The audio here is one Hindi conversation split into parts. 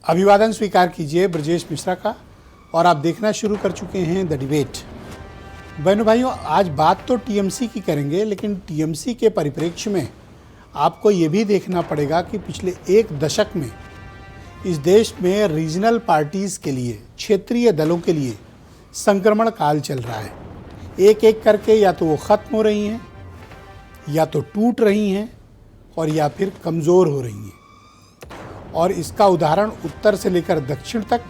अभिवादन स्वीकार कीजिए ब्रजेश मिश्रा का। और आप देखना शुरू कर चुके हैं द डिबेट। बहनों भाइयों, आज बात तो टीएमसी की करेंगे, लेकिन टीएमसी के परिप्रेक्ष्य में आपको ये भी देखना पड़ेगा कि पिछले एक दशक में इस देश में रीजनल पार्टीज़ के लिए, क्षेत्रीय दलों के लिए संक्रमण काल चल रहा है। एक एक करके या तो वो ख़त्म हो रही हैं, या तो टूट रही हैं, और या फिर कमज़ोर हो रही हैं। और इसका उदाहरण उत्तर से लेकर दक्षिण तक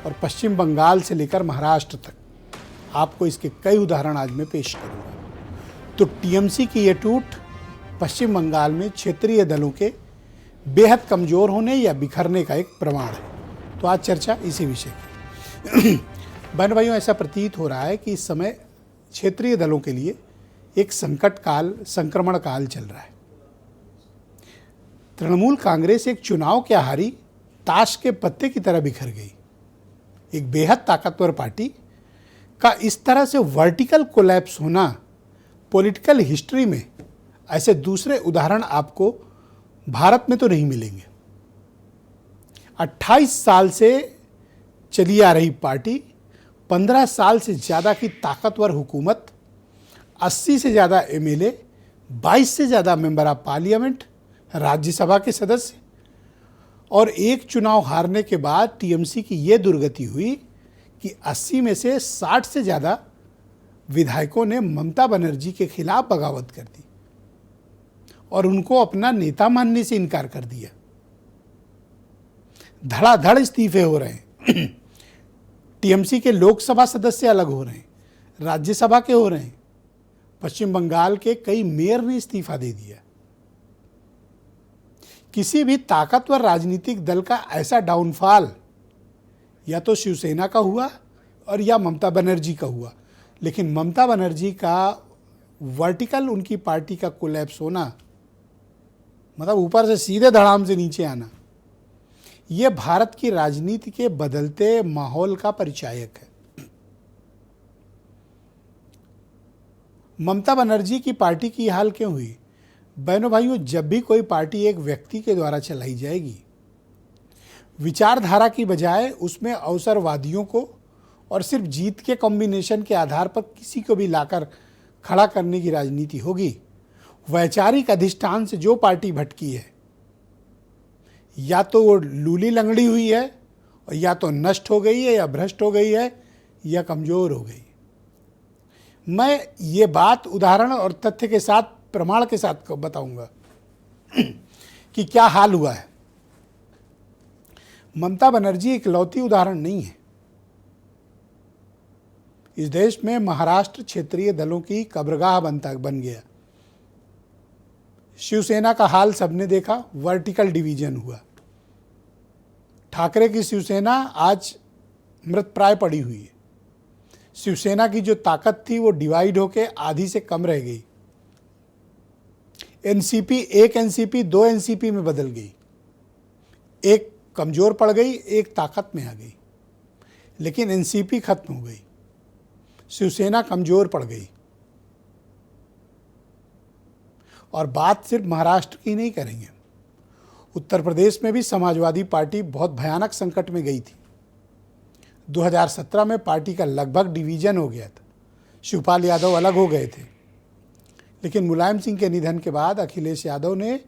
और पश्चिम बंगाल से लेकर महाराष्ट्र तक, आपको इसके कई उदाहरण आज मैं पेश करूंगा। तो टीएमसी की ये टूट पश्चिम बंगाल में क्षेत्रीय दलों के बेहद कमज़ोर होने या बिखरने का एक प्रमाण है। तो आज चर्चा इसी विषय की। बहन भाइयों, ऐसा प्रतीत हो रहा है कि इस समय क्षेत्रीय दलों के लिए एक संकट काल, संक्रमण काल चल रहा है। तृणमूल कांग्रेस एक चुनाव क्या हारी, ताश के पत्ते की तरह बिखर गई। एक बेहद ताकतवर पार्टी का इस तरह से वर्टिकल कोलैप्स होना पॉलिटिकल हिस्ट्री में ऐसे दूसरे उदाहरण आपको भारत में तो नहीं मिलेंगे। 28 साल से चली आ रही पार्टी, 15 साल से ज़्यादा की ताकतवर हुकूमत, 80 से ज़्यादा एमएलए, 22 से ज़्यादा मेंबर ऑफ पार्लियामेंट, राज्यसभा के सदस्य, और एक चुनाव हारने के बाद टीएमसी की ये दुर्गति हुई कि 80 में से 60 से ज़्यादा विधायकों ने ममता बनर्जी के खिलाफ बगावत कर दी और उनको अपना नेता मानने से इनकार कर दिया। धड़ाधड़ इस्तीफे हो रहे हैं। टीएमसी के लोकसभा सदस्य अलग हो रहे हैं, राज्यसभा के हो रहे हैं। पश्चिम बंगाल के कई मेयर ने इस्तीफा दे दिया। किसी भी ताकतवर राजनीतिक दल का ऐसा डाउनफॉल या तो शिवसेना का हुआ और या ममता बनर्जी का हुआ, लेकिन ममता बनर्जी का वर्टिकल उनकी पार्टी का कोलैप्स होना, मतलब ऊपर से सीधे धड़ाम से नीचे आना, यह भारत की राजनीति के बदलते माहौल का परिचायक है। ममता बनर्जी की पार्टी की हाल क्यों हुई? बहनों भाइयों, जब भी कोई पार्टी एक व्यक्ति के द्वारा चलाई जाएगी, विचारधारा की बजाय उसमें अवसरवादियों को और सिर्फ जीत के कॉम्बिनेशन के आधार पर किसी को भी लाकर खड़ा करने की राजनीति होगी। वैचारिक अधिष्ठान से जो पार्टी भटकी है, या तो वो लूली लंगड़ी हुई है, और या तो नष्ट हो गई है, या भ्रष्ट हो गई है, या कमज़ोर हो गई। मैं ये बात उदाहरण और तथ्य के साथ, प्रमाण के साथ बताऊंगा कि क्या हाल हुआ है। ममता बनर्जी इकलौती उदाहरण नहीं है। इस देश में महाराष्ट्र क्षेत्रीय दलों की कब्रगाह बन गया। शिवसेना का हाल सबने देखा, वर्टिकल डिवीजन हुआ। ठाकरे की शिवसेना आज मृतप्राय पड़ी हुई है। शिवसेना की जो ताकत थी वो डिवाइड होकर आधी से कम रह गई। एनसीपी, एक एनसीपी 2 एनसीपी में बदल गई। एक कमज़ोर पड़ गई, एक ताकत में आ गई। लेकिन एनसीपी खत्म हो गई, शिवसेना कमज़ोर पड़ गई। और बात सिर्फ महाराष्ट्र की नहीं करेंगे, उत्तर प्रदेश में भी समाजवादी पार्टी बहुत भयानक संकट में गई थी। 2017 में पार्टी का लगभग डिवीजन हो गया था। शिवपाल यादव अलग हो गए थे, लेकिन मुलायम सिंह के निधन के बाद अखिलेश यादव ने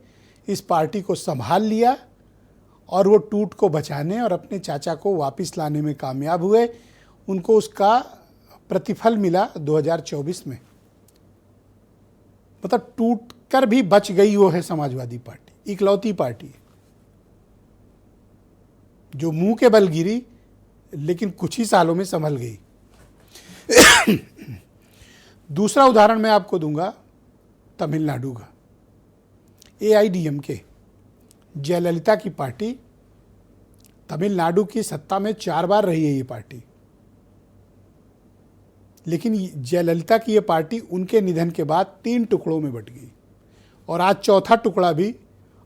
इस पार्टी को संभाल लिया और वो टूट को बचाने और अपने चाचा को वापस लाने में कामयाब हुए। उनको उसका प्रतिफल मिला 2024 में। मतलब टूट कर भी बच गई वो है समाजवादी पार्टी, इकलौती पार्टी जो मुंह के बल गिरी, लेकिन कुछ ही सालों में संभल गई। दूसरा उदाहरण मैं आपको दूंगा तमिलनाडु का। एआईडीएमके, जयललिता की पार्टी, तमिलनाडु की सत्ता में 4 बार रही है ये पार्टी। लेकिन जयललिता की ये पार्टी उनके निधन के बाद 3 टुकड़ों में बट गई, और आज चौथा टुकड़ा भी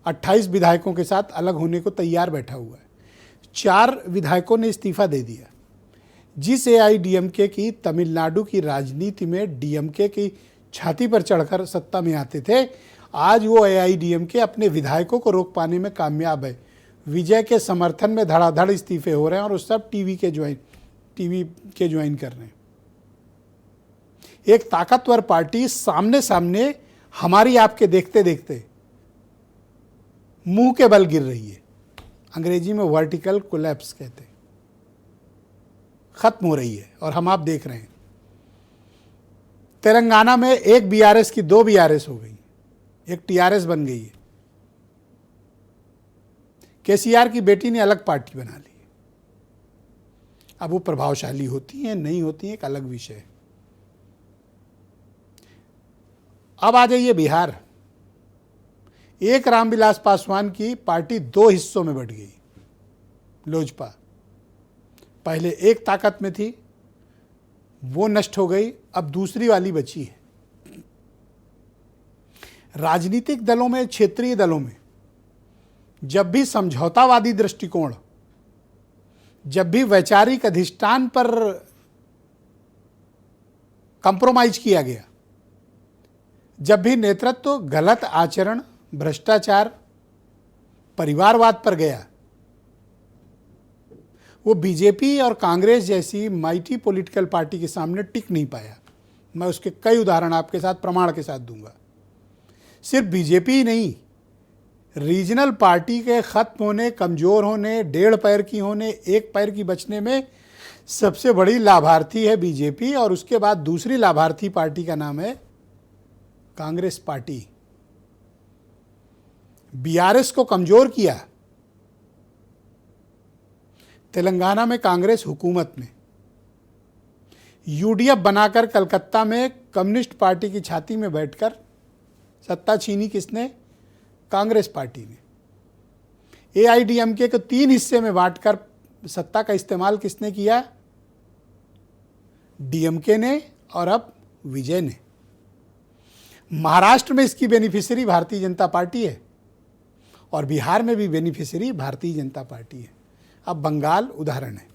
28 विधायकों के साथ अलग होने को तैयार बैठा हुआ है। 4 विधायकों ने इस्तीफा दे दिया। जिस एआईडीएमके की तमिलनाडु की राजनीति में डीएमके की छाती पर चढ़कर सत्ता में आते थे, आज वो एआईडीएमके अपने विधायकों को रोक पाने में कामयाब है। विजय के समर्थन में धड़ाधड़ इस्तीफे हो रहे हैं और उस सब टीवी के ज्वाइन कर रहे हैं। एक ताकतवर पार्टी सामने सामने हमारी आपके देखते देखते मुंह के बल गिर रही है। अंग्रेजी में वर्टिकल कोलैप्स कहते हैं, खत्म हो रही है और हम आप देख रहे हैं। तेलंगाना में एक बीआरएस की 2 बीआरएस हो गई, एक टीआरएस बन गई है। केसीआर की बेटी ने अलग पार्टी बना ली। अब वो प्रभावशाली होती हैं नहीं होती हैं एक अलग विषय है। अब आ जाइए बिहार। एक रामविलास पासवान की पार्टी 2 हिस्सों में बंट गई। लोजपा पहले एक ताकत में थी, वो नष्ट हो गई, अब दूसरी वाली बची है। राजनीतिक दलों में, क्षेत्रीय दलों में जब भी समझौतावादी दृष्टिकोण, जब भी वैचारिक अधिष्ठान पर कंप्रोमाइज किया गया, जब भी नेतृत्व गलत आचरण, भ्रष्टाचार, परिवारवाद पर गया, वो बीजेपी और कांग्रेस जैसी माइटी पॉलिटिकल पार्टी के सामने टिक नहीं पाया। मैं उसके कई उदाहरण आपके साथ प्रमाण के साथ दूंगा। सिर्फ बीजेपी ही नहीं, रीजनल पार्टी के खत्म होने, कमजोर होने, 1.5 पैर की होने, 1 पैर की बचने में सबसे बड़ी लाभार्थी है बीजेपी और उसके बाद दूसरी लाभार्थी पार्टी का नाम है कांग्रेस पार्टी। बीआरएस को कमजोर किया। तेलंगाना में कांग्रेस हुकूमत में, यूडीएफ बनाकर कलकत्ता में कम्युनिस्ट पार्टी की छाती में बैठकर सत्ता छीनी किसने? कांग्रेस पार्टी ने। एआईडीएमके को 3 हिस्से में बांटकर सत्ता का इस्तेमाल किसने किया? डीएमके ने और अब विजय ने। महाराष्ट्र में इसकी बेनिफिशियरी भारतीय जनता पार्टी है और बिहार में भी बेनिफिशियरी भारतीय जनता पार्टी है। अब बंगाल उदाहरण है।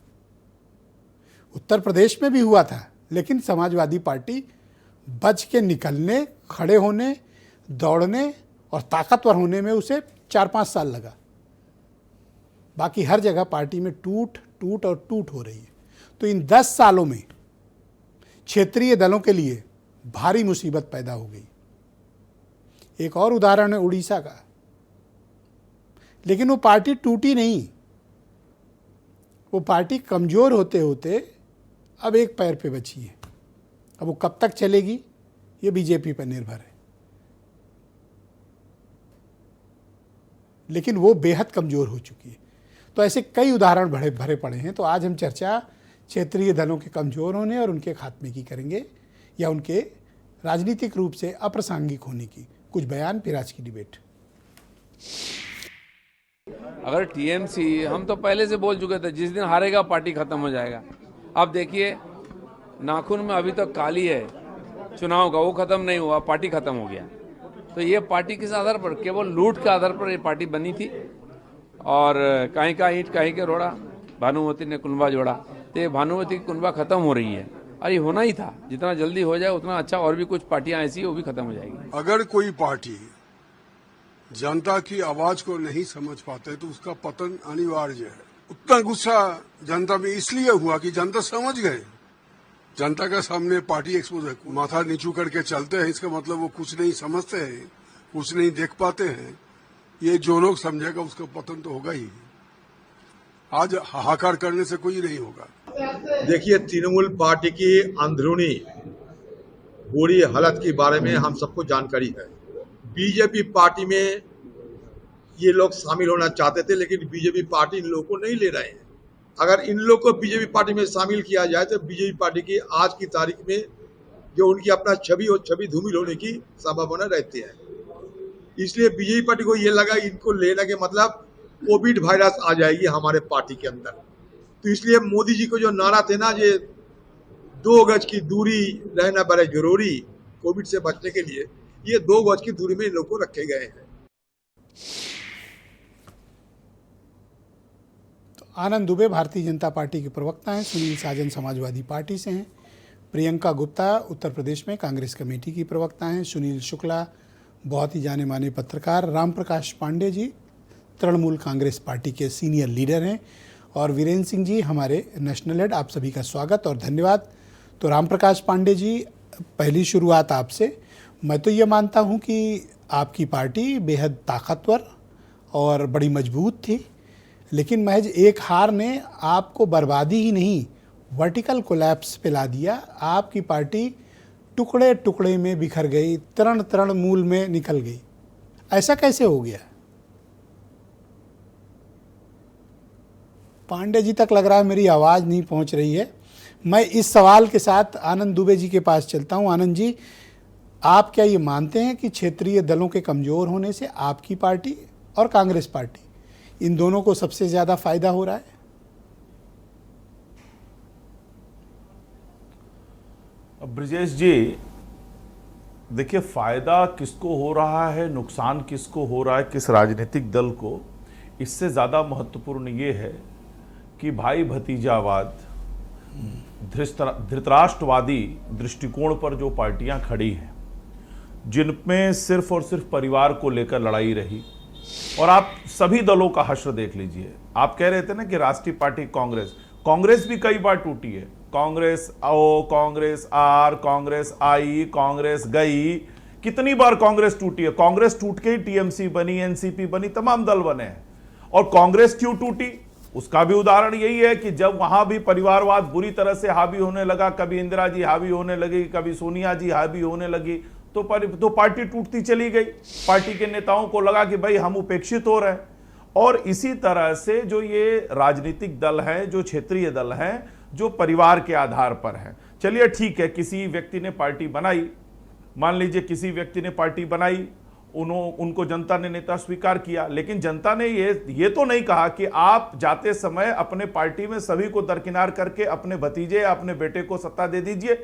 उत्तर प्रदेश में भी हुआ था, लेकिन समाजवादी पार्टी बच के निकलने, खड़े होने, दौड़ने और ताकतवर होने में उसे 4-5 साल लगा। बाकी हर जगह पार्टी में टूट हो रही है। तो इन 10 सालों में क्षेत्रीय दलों के लिए भारी मुसीबत पैदा हो गई। एक और उदाहरण है उड़ीसा का, लेकिन वो पार्टी टूटी नहीं। वो पार्टी कमजोर होते होते अब 1 पैर पे बची है। अब वो कब तक चलेगी ये बीजेपी पर निर्भर है, लेकिन वो बेहद कमजोर हो चुकी है। तो ऐसे कई उदाहरण भरे पड़े हैं। तो आज हम चर्चा क्षेत्रीय दलों के कमजोर होने और उनके खात्मे की करेंगे, या उनके राजनीतिक रूप से अप्रासंगिक होने की। कुछ बयान, फिर आज की डिबेट। अगर टीएमसी, हम तो पहले से बोल चुके थे जिस दिन हारेगा पार्टी खत्म हो जाएगा। अब देखिए नाखून में अभी तक काली है चुनाव का, वो खत्म नहीं हुआ, पार्टी खत्म हो गया। तो ये पार्टी किस आधार पर? केवल लूट के आधार पर ये पार्टी बनी थी और कहीं का ईंट कहीं के रोड़ा, भानुमती ने कुनबा जोड़ा। तो ये भानुमती की कुनबा खत्म हो रही है और ये होना ही था। जितना जल्दी हो जाए उतना अच्छा। और भी कुछ पार्टियां ऐसी वो भी खत्म हो जाएगी। अगर कोई पार्टी जनता की आवाज को नहीं समझ पाते तो उसका पतन अनिवार्य है। उतना गुस्सा जनता में इसलिए हुआ कि जनता समझ गए, जनता का सामने पार्टी एक्सपोज है, माथा नीचू करके चलते हैं, इसका मतलब वो कुछ नहीं समझते हैं, कुछ नहीं देख पाते हैं। ये जो लोग समझेगा उसका पतन तो होगा ही। आज हाहाकार करने से कोई नहीं होगा। देखिए, तृणमूल पार्टी की अंदरूनी बुरी हालत के बारे में हम सबको जानकारी है। बीजेपी पार्टी में ये लोग शामिल होना चाहते थे, लेकिन बीजेपी पार्टी इन लोगों को नहीं ले रहे हैं। अगर इन लोग को बीजेपी पार्टी में शामिल किया जाए तो बीजेपी पार्टी की आज की तारीख में जो उनकी अपना छवि और छवि धूमिल होने की संभावना रहती है। इसलिए बीजेपी पार्टी को ये लगा इनको लेने के मतलब कोविड वायरस आ जाएगी हमारे पार्टी के अंदर। तो इसलिए मोदी जी को जो नारा थे ना, ये 2 गज की दूरी रहना बड़ा जरूरी कोविड से बचने के लिए, ये 2 गज की दूरी में इन लोग को रखे गए हैं। तो आनंद दुबे भारतीय जनता पार्टी के प्रवक्ता हैं, सुनील साजन समाजवादी पार्टी से हैं, प्रियंका गुप्ता उत्तर प्रदेश में कांग्रेस कमेटी की प्रवक्ता हैं, सुनील शुक्ला बहुत ही जाने माने पत्रकार, राम प्रकाश पांडे जी तृणमूल कांग्रेस पार्टी के सीनियर लीडर हैं। और वीरेंद्र सिंह जी हमारे नेशनल हेड, आप सभी का स्वागत और धन्यवाद। तो राम प्रकाश पांडे जी, पहली शुरुआत आपसे। मैं तो ये मानता हूँ कि आपकी पार्टी बेहद ताकतवर और बड़ी मजबूत थी, लेकिन महज एक हार ने आपको बर्बादी ही नहीं, वर्टिकल कोलैप्स पे ला दिया। आपकी पार्टी टुकड़े टुकड़े में बिखर गई, तृण मूल में निकल गई। ऐसा कैसे हो गया? पांडे जी तक लग रहा है मेरी आवाज़ नहीं पहुंच रही है। मैं इस सवाल के साथ आनंद दुबे जी के पास चलता हूं। आनंद जी, आप क्या ये मानते हैं कि क्षेत्रीय दलों के कमज़ोर होने से आपकी पार्टी और कांग्रेस पार्टी, इन दोनों को सबसे ज़्यादा फायदा हो रहा है? ब्रजेश जी, देखिए, फायदा किसको हो रहा है, नुकसान किसको हो रहा है, किस राजनीतिक दल को, इससे ज़्यादा महत्वपूर्ण ये है कि भाई भतीजावाद, धृतराष्ट्रवादी दृष्टिकोण पर जो पार्टियां खड़ी हैं, जिनमें सिर्फ और सिर्फ परिवार को लेकर लड़ाई रही, और आप सभी दलों का हश्र देख लीजिए। आप कह रहे थे ना कि राष्ट्रीय पार्टी कांग्रेस भी कई बार टूटी है। कांग्रेस आओ, कांग्रेस आर, कांग्रेस आई, कांग्रेस गई, कितनी बार कांग्रेस टूटी है। कांग्रेस टूट के ही टीएमसी बनी, एनसीपी बनी, तमाम दल बने हैं। और कांग्रेस क्यों टूटी, उसका भी उदाहरण यही है कि जब वहां भी परिवारवाद बुरी तरह से हावी होने लगा, कभी इंदिरा जी हावी होने लगी, कभी सोनिया जी हावी होने लगी, तो पार्टी टूटती चली गई। पार्टी के नेताओं को लगा कि भाई हम उपेक्षित हो रहे हैं। और इसी तरह से जो ये राजनीतिक दल हैं, जो क्षेत्रीय दल हैं, जो परिवार के आधार पर हैं, चलिए ठीक है, किसी व्यक्ति ने पार्टी बनाई, मान लीजिए किसी व्यक्ति ने पार्टी बनाई, उनको जनता ने नेता स्वीकार किया, लेकिन जनता ने ये तो नहीं कहा कि आप जाते समय अपने पार्टी में सभी को दरकिनार करके अपने भतीजे या अपने बेटे को सत्ता दे दीजिए।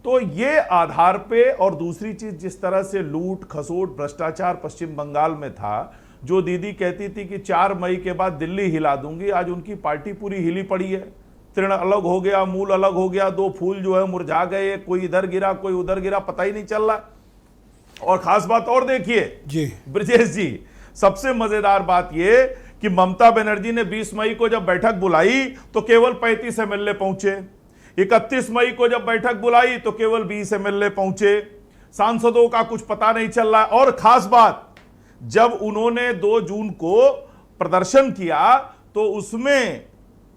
तो ये आधार पे, और दूसरी चीज, जिस तरह से लूट खसोट भ्रष्टाचार पश्चिम बंगाल में था, जो दीदी कहती थी कि 4 मई के बाद दिल्ली हिला दूंगी, आज उनकी पार्टी पूरी हिली पड़ी है। तृण अलग हो गया, मूल अलग हो गया, 2 फूल जो है मुरझा गए, कोई इधर गिरा कोई उधर गिरा, पता ही नहीं चल रहा। और खास बात और देखिए जी ब्रजेश जी, सबसे मजेदार बात यह कि ममता बनर्जी ने 20 मई को जब बैठक बुलाई तो केवल 35 एमएलए पहुंचे। 31 मई को जब बैठक बुलाई तो केवल 20 एमएलए पहुंचे। सांसदों का कुछ पता नहीं चल रहा है। और खास बात, जब उन्होंने 2 जून को प्रदर्शन किया तो उसमें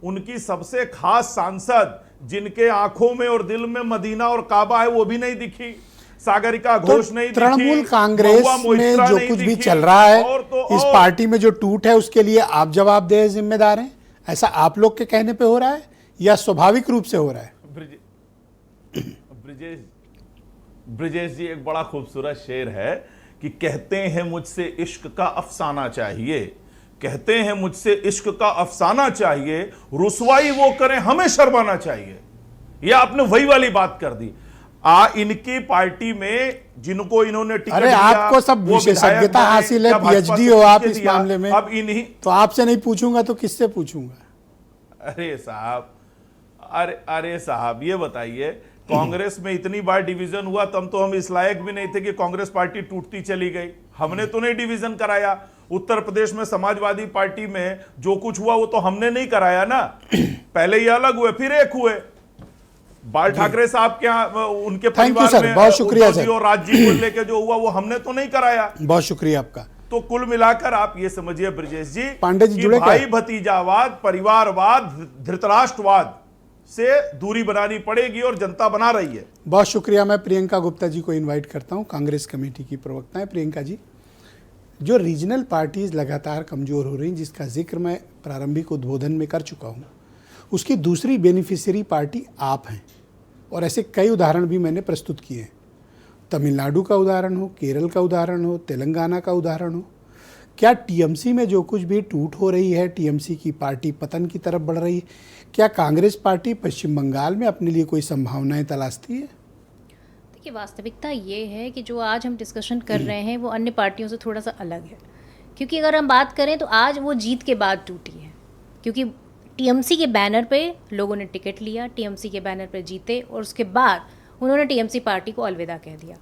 उनकी सबसे खास सांसद, जिनके आंखों में और दिल में मदीना और काबा है, वो भी नहीं दिखी। सागरिका घोष नहीं दिखी। तृणमूल कांग्रेस में जो कुछ भी चल रहा है, इस पार्टी में जो टूट है, उसके लिए आप जवाबदेह जिम्मेदार हैं। ऐसा आप लोग के कहने पे हो रहा है या स्वाभाविक रूप से हो रहा है? ब्रजेश जी, एक बड़ा खूबसूरत शेर है कि कहते हैं मुझसे इश्क का अफसाना चाहिए, कहते हैं मुझसे इश्क का अफसाना चाहिए, रुसवाई वो करें हमें शर्माना चाहिए। यह आपने वही वाली बात कर दी। इनकी पार्टी में जिनको इन्होंने टिकट अरे दिया, आपको सब विशेषज्ञता हासिल है, पीएचडी हो आप इस मामले में। अब इन्हीं, तो आपसे नहीं पूछूंगा तो किससे पूछूंगा? अरे साहब, ये बताइए, कांग्रेस में इतनी बार डिवीजन हुआ, तब तो हम इस लायक भी नहीं थे कि कांग्रेस पार्टी टूटती चली गई। हमने तो नहीं डिवीजन कराया। उत्तर प्रदेश में समाजवादी पार्टी में जो कुछ हुआ वो तो हमने नहीं कराया ना। पहले ये अलग हुए, फिर एक हुए। बाल ठाकरे साहब के उनके परिवार में बहुत शुक्रिया सर। और राज्य को लेकर जो हुआ वो हमने तो नहीं कराया। बहुत शुक्रिया आपका। तो कुल मिलाकर आप ये समझिए ब्रजेश जी, पांडे जी जुड़े, भाई भतीजावाद, परिवारवाद, धृतराष्ट्रवाद से दूरी बनानी पड़ेगी और जनता बना रही है। बहुत शुक्रिया। मैं प्रियंका गुप्ता जी को इनवाइट करता हूं, कांग्रेस कमेटी की प्रवक्ता है। प्रियंका जी, जो रीजनल पार्टीज लगातार कमज़ोर हो रही, जिसका जिक्र मैं प्रारंभिक उद्बोधन में कर चुका हूं, उसकी दूसरी बेनिफिशियरी पार्टी आप हैं। और ऐसे कई उदाहरण भी मैंने प्रस्तुत किए हैं। तमिलनाडु का उदाहरण हो, केरल का उदाहरण हो, तेलंगाना का उदाहरण हो। क्या टीएमसी में जो कुछ भी टूट हो रही है, टीएमसी की पार्टी पतन की तरफ बढ़ रही है, क्या कांग्रेस पार्टी पश्चिम बंगाल में अपने लिए कोई संभावनाएं तलाशती है? देखिए, वास्तविकता ये है कि जो आज हम डिस्कशन कर रहे हैं वो अन्य पार्टियों से थोड़ा सा अलग है। क्योंकि अगर हम बात करें तो आज वो जीत के बाद टूटी है, क्योंकि टीएमसी के बैनर पे लोगों ने टिकट लिया, टीएमसी के बैनर पे जीते और उसके बाद उन्होंने टीएमसी पार्टी को अलविदा कह दिया।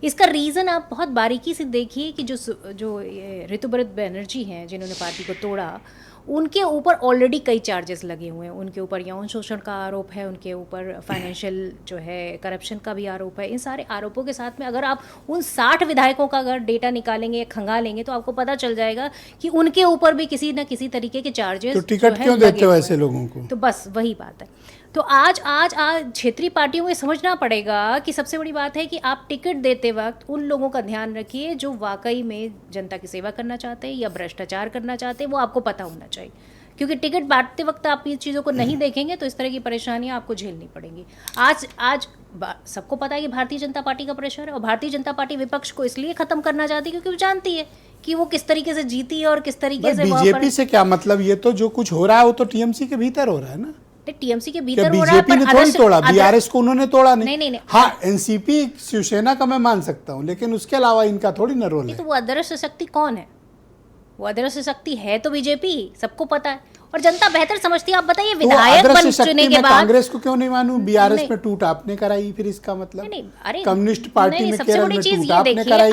इसका रीज़न आप बहुत बारीकी से देखिए कि जो ये ऋतुव्रत बनर्जी हैं जिन्होंने पार्टी को तोड़ा, उनके ऊपर ऑलरेडी कई चार्जेस लगे हुए हैं। उनके ऊपर यौन शोषण का आरोप है, उनके ऊपर फाइनेंशियल जो है करप्शन का भी आरोप है। इन सारे आरोपों के साथ में अगर आप उन 60 विधायकों का अगर डेटा निकालेंगे या खंगालेंगे तो आपको पता चल जाएगा कि उनके ऊपर भी किसी न किसी तरीके के चार्जेस तो टिकट क्यों देते हो ऐसे लोगों को? तो बस वही बात है। तो आज क्षेत्रीय पार्टियों को समझना पड़ेगा कि सबसे बड़ी बात है कि आप टिकट देते वक्त उन लोगों का ध्यान रखिए जो वाकई में जनता की सेवा करना चाहते हैं या भ्रष्टाचार करना चाहते हैं, वो आपको पता होना चाहिए। क्योंकि टिकट बांटते वक्त आप ये चीज़ों को नहीं देखेंगे तो इस तरह की परेशानियां आपको झेलनी पड़ेंगी। आज सबको पता है कि भारतीय जनता पार्टी का प्रेशर है, और भारतीय जनता पार्टी विपक्ष को इसलिए खत्म करना चाहती है क्योंकि वो जानती है कि वो किस तरीके से जीती है और किस तरीके से बीजेपी से क्या मतलब? ये तो जो कुछ हो रहा है वो तो टीएमसी के भीतर हो रहा है ना। टीएमसी के भीतर हो रहा है, बीजेपी ने थोड़ी तोड़ा, बीआरएस को उन्होंने तोड़ा नहीं। हाँ, नहीं। एनसीपी शिवसेना का मैं मान सकता हूँ, लेकिन उसके अलावा इनका थोड़ी ना रोल है। तो वो अदृश्य शक्ति कौन है? वो अदृश्य शक्ति है तो बीजेपी, सबको पता है और जनता बेहतर समझती है। आप बताइए, विधायक बन चुने के बाद कांग्रेस को क्यों नहीं मानूं? बीआरएस में टूट आपने कराई, फिर इसका मतलब कम्युनिस्ट पार्टी में केरल में टूट आपने कराई।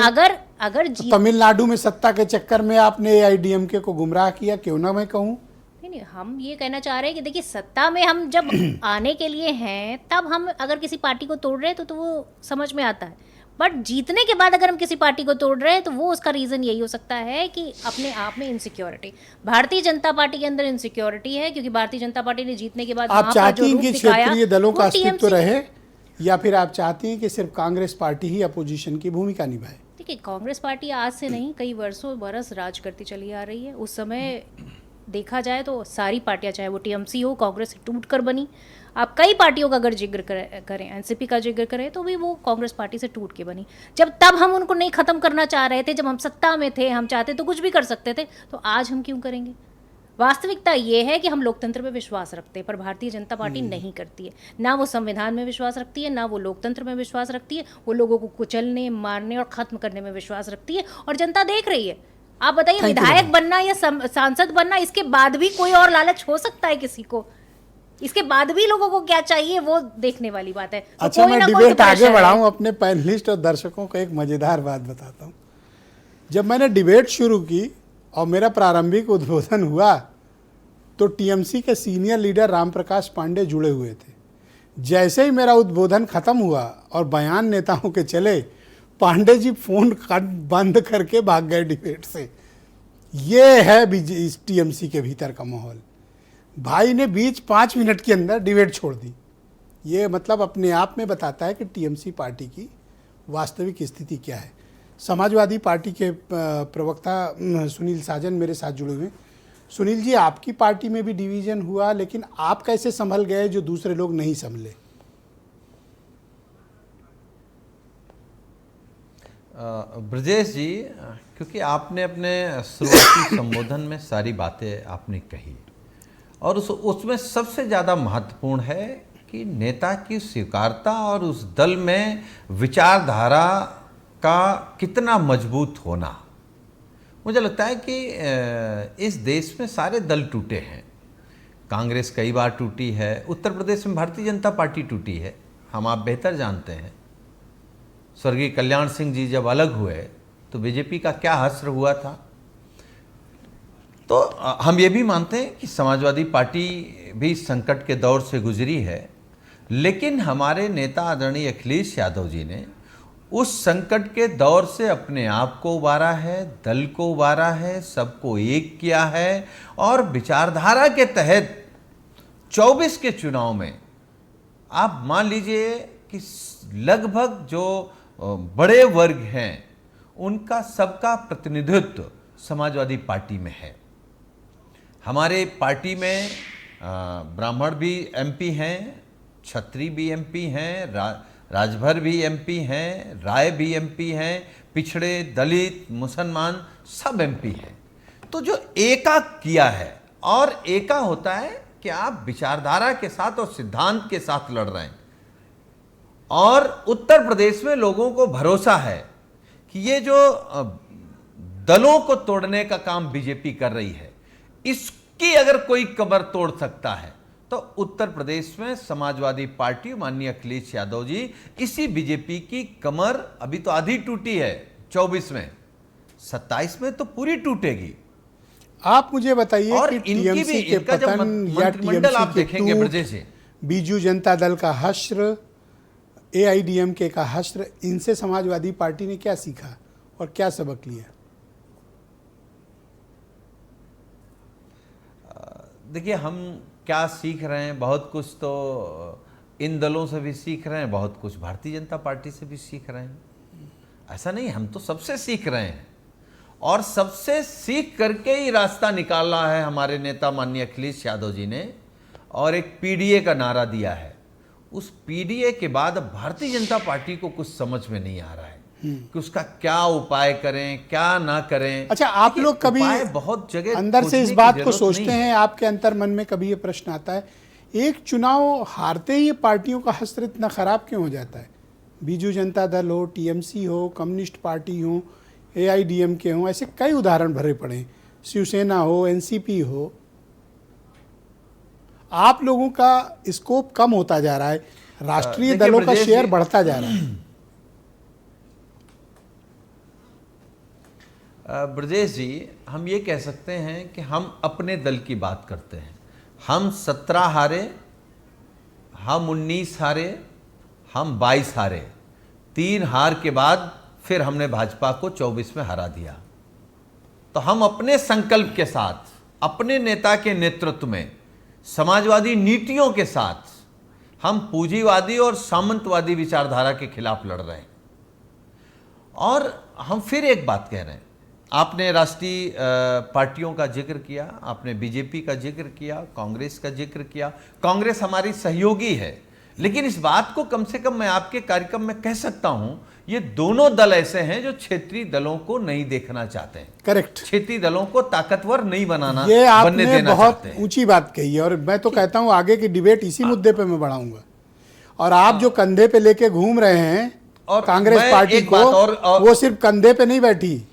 अगर तमिलनाडु में सत्ता के चक्कर में आपने एआईडीएमके को गुमराह किया, क्यों ना मैं कहूँ। नहीं, हम ये कहना चाह रहे हैं कि देखिए, सत्ता में हम जब आने के लिए हैं तब हम अगर किसी पार्टी को तोड़ रहे हैं तो वो समझ में आता है। बट जीतने के बाद अगर हम किसी पार्टी को तोड़ रहे हैं तो वो उसका रीज़न यही हो सकता है कि अपने आप में इनसिक्योरिटी। भारतीय जनता पार्टी के अंदर इनसिक्योरिटी है क्योंकि भारतीय जनता पार्टी ने जीतने के बाद आप चाहती हैं कि क्षेत्रीय दलों का अस्तित्व रहे, या फिर आप चाहती हैं कि सिर्फ कांग्रेस पार्टी ही अपोजिशन की भूमिका निभाए? देखिए, कांग्रेस पार्टी आज से नहीं, कई वर्षों बरस राज करती चली आ रही है। उस समय देखा जाए तो सारी पार्टियां, चाहे वो टीएमसी हो, कांग्रेस से टूट कर बनी। आप कई पार्टियों का अगर जिक्र करें, एनसीपी का जिक्र करें, तो भी वो कांग्रेस पार्टी से टूट के बनी। तब हम उनको नहीं खत्म करना चाह रहे थे, जब हम सत्ता में थे, हम चाहते तो कुछ भी कर सकते थे, तो आज हम क्यों करेंगे? वास्तविकता ये है कि हम लोकतंत्र में विश्वास रखते हैं, पर भारतीय जनता पार्टी नहीं करती है। ना वो संविधान में विश्वास रखती है, ना वो लोकतंत्र में विश्वास रखती है। वो लोगों को कुचलने, मारने और खत्म करने में विश्वास रखती है, और जनता देख रही है। आप बताइए, विधायक बनना या सांसद बनना, इसके बाद भी कोई और लालच हो सकता है किसी को? इसके बाद भी लोगों को क्या चाहिए वो देखने वाली बात है। तो अच्छा, मैं डिबेट आगे बढ़ाऊं, अपने पैनलिस्ट और दर्शकों को एक मजेदार बात बताता हूं। जब मैंने डिबेट शुरू की और मेरा प्रारंभिक उद्बोधन हुआ तो टीएमसी के सीनियर लीडर रामप्रकाश पांडे जुड़े हुए थे। जैसे ही मेरा उद्बोधन खत्म हुआ और बयान नेताओं के चले, पांडे जी फोन बंद करके भाग गए डिबेट से। ये है टीएमसी के भीतर का माहौल। भाई ने बीच 5 मिनट के अंदर डिबेट छोड़ दी। ये मतलब अपने आप में बताता है कि टीएमसी पार्टी की वास्तविक स्थिति क्या है। समाजवादी पार्टी के प्रवक्ता सुनील साजन मेरे साथ जुड़े हुए। सुनील जी, आपकी पार्टी में भी डिवीजन हुआ, लेकिन आप कैसे संभल गए जो दूसरे लोग नहीं संभले? ब्रजेश जी, क्योंकि आपने अपने शुरुआती संबोधन में सारी बातें आपने कही, और उसमें सबसे ज़्यादा महत्वपूर्ण है कि नेता की स्वीकार्यता और उस दल में विचारधारा का कितना मजबूत होना। मुझे लगता है कि इस देश में सारे दल टूटे हैं। कांग्रेस कई बार टूटी है, उत्तर प्रदेश में भारतीय जनता पार्टी टूटी है, हम आप बेहतर जानते हैं। स्वर्गीय कल्याण सिंह जी जब अलग हुए तो बीजेपी का क्या हश्र हुआ था। तो हम ये भी मानते हैं कि समाजवादी पार्टी भी संकट के दौर से गुजरी है, लेकिन हमारे नेता आदरणीय अखिलेश यादव जी ने उस संकट के दौर से अपने आप को उबारा है, दल को उबारा है, सबको एक किया है, और विचारधारा के तहत 24 के चुनाव में आप मान लीजिए कि लगभग जो बड़े वर्ग हैं उनका सबका प्रतिनिधित्व समाजवादी पार्टी में है। हमारे पार्टी में ब्राह्मण भी एमपी हैं, क्षत्रिय भी एमपी हैं, राजभर भी एमपी हैं, राय भी एमपी हैं, पिछड़े, दलित, मुसलमान सब एमपी हैं। तो जो एका किया है, और एका होता है कि आप विचारधारा के साथ और सिद्धांत के साथ लड़ रहे हैं, और उत्तर प्रदेश में लोगों को भरोसा है कि ये जो दलों को तोड़ने का काम बीजेपी कर रही है, इसकी अगर कोई कमर तोड़ सकता है तो उत्तर प्रदेश में समाजवादी पार्टी माननीय अखिलेश यादव जी इसी बीजेपी की कमर अभी तो आधी टूटी है 24 में, 27 में तो पूरी टूटेगी। आप मुझे बताइए और कि इनकी टीएमसी भी के इनका जब पतन या मंत्रिमंडल आप टीएमसी के देखेंगे टूट, ब्रजेश जी, बीजू जनता दल का हश्र, एआईडीएमके का हश्र, इनसे समाजवादी पार्टी ने क्या सीखा और क्या सबक लिया? देखिए हम क्या सीख रहे हैं, बहुत कुछ तो इन दलों से भी सीख रहे हैं, बहुत कुछ भारतीय जनता पार्टी से भी सीख रहे हैं। ऐसा नहीं, हम तो सबसे सीख रहे हैं और सबसे सीख करके ही रास्ता निकाला है हमारे नेता माननीय अखिलेश यादव जी ने, और एक पीडीए का नारा दिया है। उस पीडीए के बाद अब भारतीय जनता पार्टी को कुछ समझ में नहीं आ रहा है कि उसका क्या उपाय करें, क्या ना करें। अच्छा, आप लोग कभी बहुत जगह अंदर से इस खोजने की बात को जरूरत सोचते नहीं है। हैं, आपके अंतर मन में कभी ये प्रश्न आता है, एक चुनाव हारते ही ये पार्टियों का हश्र इतना खराब क्यों हो जाता है? बीजू जनता दल हो, टीएमसी हो, कम्युनिस्ट पार्टी हो, एआईडीएमके हो, ऐसे कई उदाहरण भरे पड़े हैं, शिवसेना हो, एनसीपी हो। आप लोगों का स्कोप कम होता जा रहा है, राष्ट्रीय देखिए दलों का ब्रजेश शेयर जी, बढ़ता जा रहा है। ब्रजेश जी, हम ये कह सकते हैं कि हम अपने दल की बात करते हैं। हम 17 हारे, हम 19 हारे, हम 22 हारे, 3 हार के बाद फिर हमने भाजपा को 24 में हरा दिया। तो हम अपने संकल्प के साथ, अपने नेता के नेतृत्व में, समाजवादी नीतियों के साथ हम पूंजीवादी और सामंतवादी विचारधारा के खिलाफ लड़ रहे हैं। और हम फिर एक बात कह रहे हैं, आपने राष्ट्रीय पार्टियों का जिक्र किया, आपने बीजेपी का जिक्र किया, कांग्रेस का जिक्र किया। कांग्रेस हमारी सहयोगी है, लेकिन इस बात को कम से कम मैं आपके कार्यक्रम में कह सकता हूं, ये दोनों दल ऐसे हैं जो क्षेत्रीय दलों को नहीं देखना चाहते हैं। करेक्ट, क्षेत्रीय दलों को ताकतवर नहीं बनाना, ये बनने आपने देना बहुत चाहते हैं। ऊंची बात कही है और मैं तो कहता हूं आगे की डिबेट इसी मुद्दे पे मैं बढ़ाऊंगा। और आप जो कंधे पे लेके घूम रहे हैं और कांग्रेस मैं पार्टी एक को, बात और वो सिर्फ कंधे पे नहीं बैठी,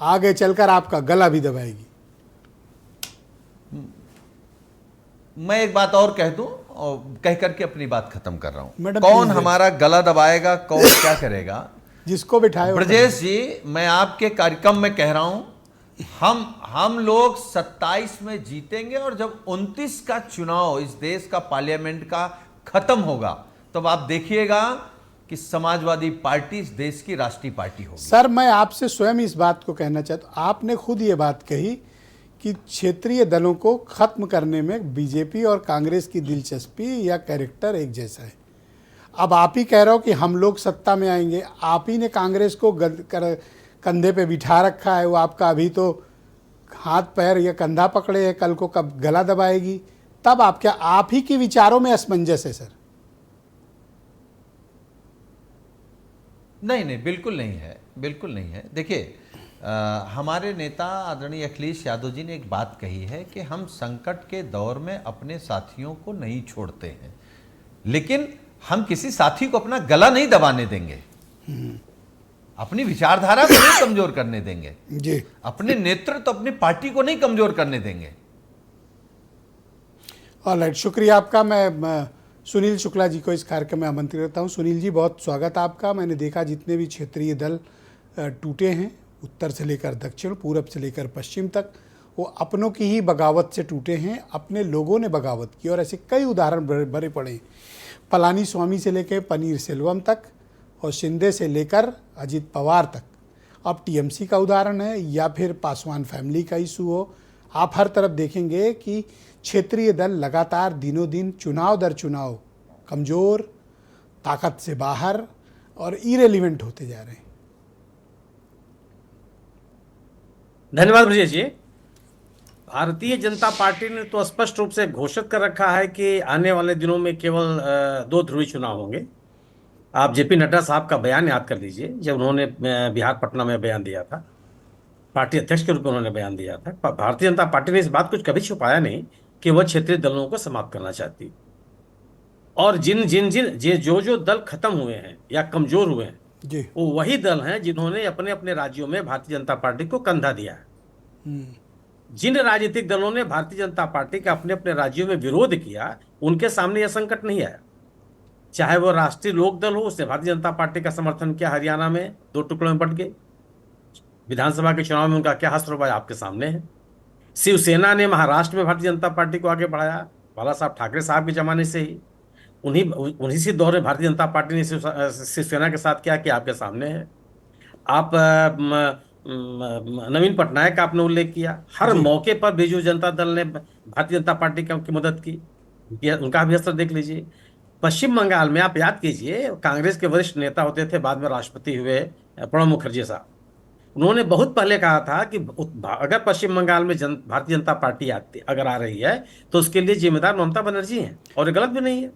आगे चलकर आपका गला भी दबाएगी। मैं एक बात और कह दूं और कह करके अपनी बात खत्म कर रहा हूं। मैडम, कौन प्लीज हमारा गला दबाएगा, कौन क्या करेगा, जिसको बिठाए वो ब्रजेश जी, मैं आपके कार्यक्रम में कह रहा हूं, हम लोग 27 में जीतेंगे और जब 29 का चुनाव इस देश का पार्लियामेंट का खत्म होगा, तब आप देखिएगा कि समाजवादी पार्टी इस देश की राष्ट्रीय पार्टी होगी। सर, मैं आपसे स्वयं इस बात को कहना चाहता हूं, आपने खुद ये बात कही कि क्षेत्रीय दलों को खत्म करने में बीजेपी और कांग्रेस की दिलचस्पी या कैरेक्टर एक जैसा है। अब आप ही कह रहे हो कि हम लोग सत्ता में आएंगे, आप ही ने कांग्रेस को कंधे पे बिठा रखा है, वो आपका अभी तो हाथ पैर या कंधा पकड़े है, कल को कब गला दबाएगी, तब आप क्या, आप ही के विचारों में असमंजस है सर? नहीं, बिल्कुल नहीं है, बिल्कुल नहीं है। देखिए, हमारे नेता आदरणीय अखिलेश यादव जी ने एक बात कही है कि हम संकट के दौर में अपने साथियों को नहीं छोड़ते हैं, लेकिन हम किसी साथी को अपना गला नहीं दबाने देंगे, अपनी विचारधारा को नहीं कमजोर करने देंगे जी, अपने नेतृत्व, अपनी पार्टी को नहीं कमजोर करने देंगे। ऑलराइट, शुक्रिया आपका। मैं सुनील शुक्ला जी को इस कार्यक्रम में आमंत्रित करता हूं। सुनील जी, बहुत स्वागत आपका। मैंने देखा जितने भी क्षेत्रीय दल टूटे हैं, उत्तर से लेकर दक्षिण, पूरब से लेकर पश्चिम तक, वो अपनों की ही बगावत से टूटे हैं, अपने लोगों ने बगावत की, और ऐसे कई उदाहरण भरे पड़े हैं। पलानी स्वामी से लेकर पनीर सेल्वम तक और शिंदे से लेकर अजित पवार तक। अब टीएमसी का उदाहरण है या फिर पासवान फैमिली का इशू हो, आप हर तरफ देखेंगे कि क्षेत्रीय दल लगातार दिनों दिन, चुनाव दर चुनाव कमज़ोर, ताकत से बाहर और इरेलीवेंट होते जा रहे हैं। धन्यवाद ब्रजेश जी। भारतीय जनता पार्टी ने तो स्पष्ट रूप से घोषित कर रखा है कि आने वाले दिनों में केवल 2 ध्रुवीय चुनाव होंगे। आप जेपी नड्डा साहब का बयान याद कर लीजिए, जब उन्होंने बिहार पटना में बयान दिया था, पार्टी अध्यक्ष के रूप में उन्होंने बयान दिया था। भारतीय जनता पार्टी ने इस बात को कभी छुपाया नहीं कि वह क्षेत्रीय दलों को समाप्त करना चाहती, और जो दल खत्म हुए हैं या कमजोर हुए हैं, जी, वो वही दल हैं जिन्होंने अपने अपने राज्यों में भारतीय जनता पार्टी को कंधा दिया है। जिन राजनीतिक दलों ने भारतीय जनता पार्टी का अपने अपने राज्यों में विरोध किया, उनके सामने यह संकट नहीं आया। चाहे वो राष्ट्रीय लोक दल हो, उसने भारतीय जनता पार्टी का समर्थन किया, हरियाणा में 2 टुकड़ों में बंट गए। विधानसभा के चुनाव में उनका क्या हश्र हुआ आपके सामने है। शिवसेना ने महाराष्ट्र में भारतीय जनता पार्टी को आगे बढ़ाया, बाला साहब ठाकरे साहब के जमाने से ही। उन्हीं से दौर में भारतीय जनता पार्टी ने शिवसेना के साथ क्या किया आपके सामने है। आप नवीन पटनायक का आपने उल्लेख किया, हर मौके पर बीजू जनता दल ने भारतीय जनता पार्टी की मदद की, उनका भी असर देख लीजिए। पश्चिम बंगाल में आप याद कीजिए, कांग्रेस के वरिष्ठ नेता होते थे, बाद में राष्ट्रपति हुए प्रणब मुखर्जी साहब। उन्होंने बहुत पहले कहा था कि अगर पश्चिम बंगाल में भारतीय जनता पार्टी अगर आ रही है तो उसके लिए जिम्मेदार ममता बनर्जी हैं, और गलत भी नहीं है।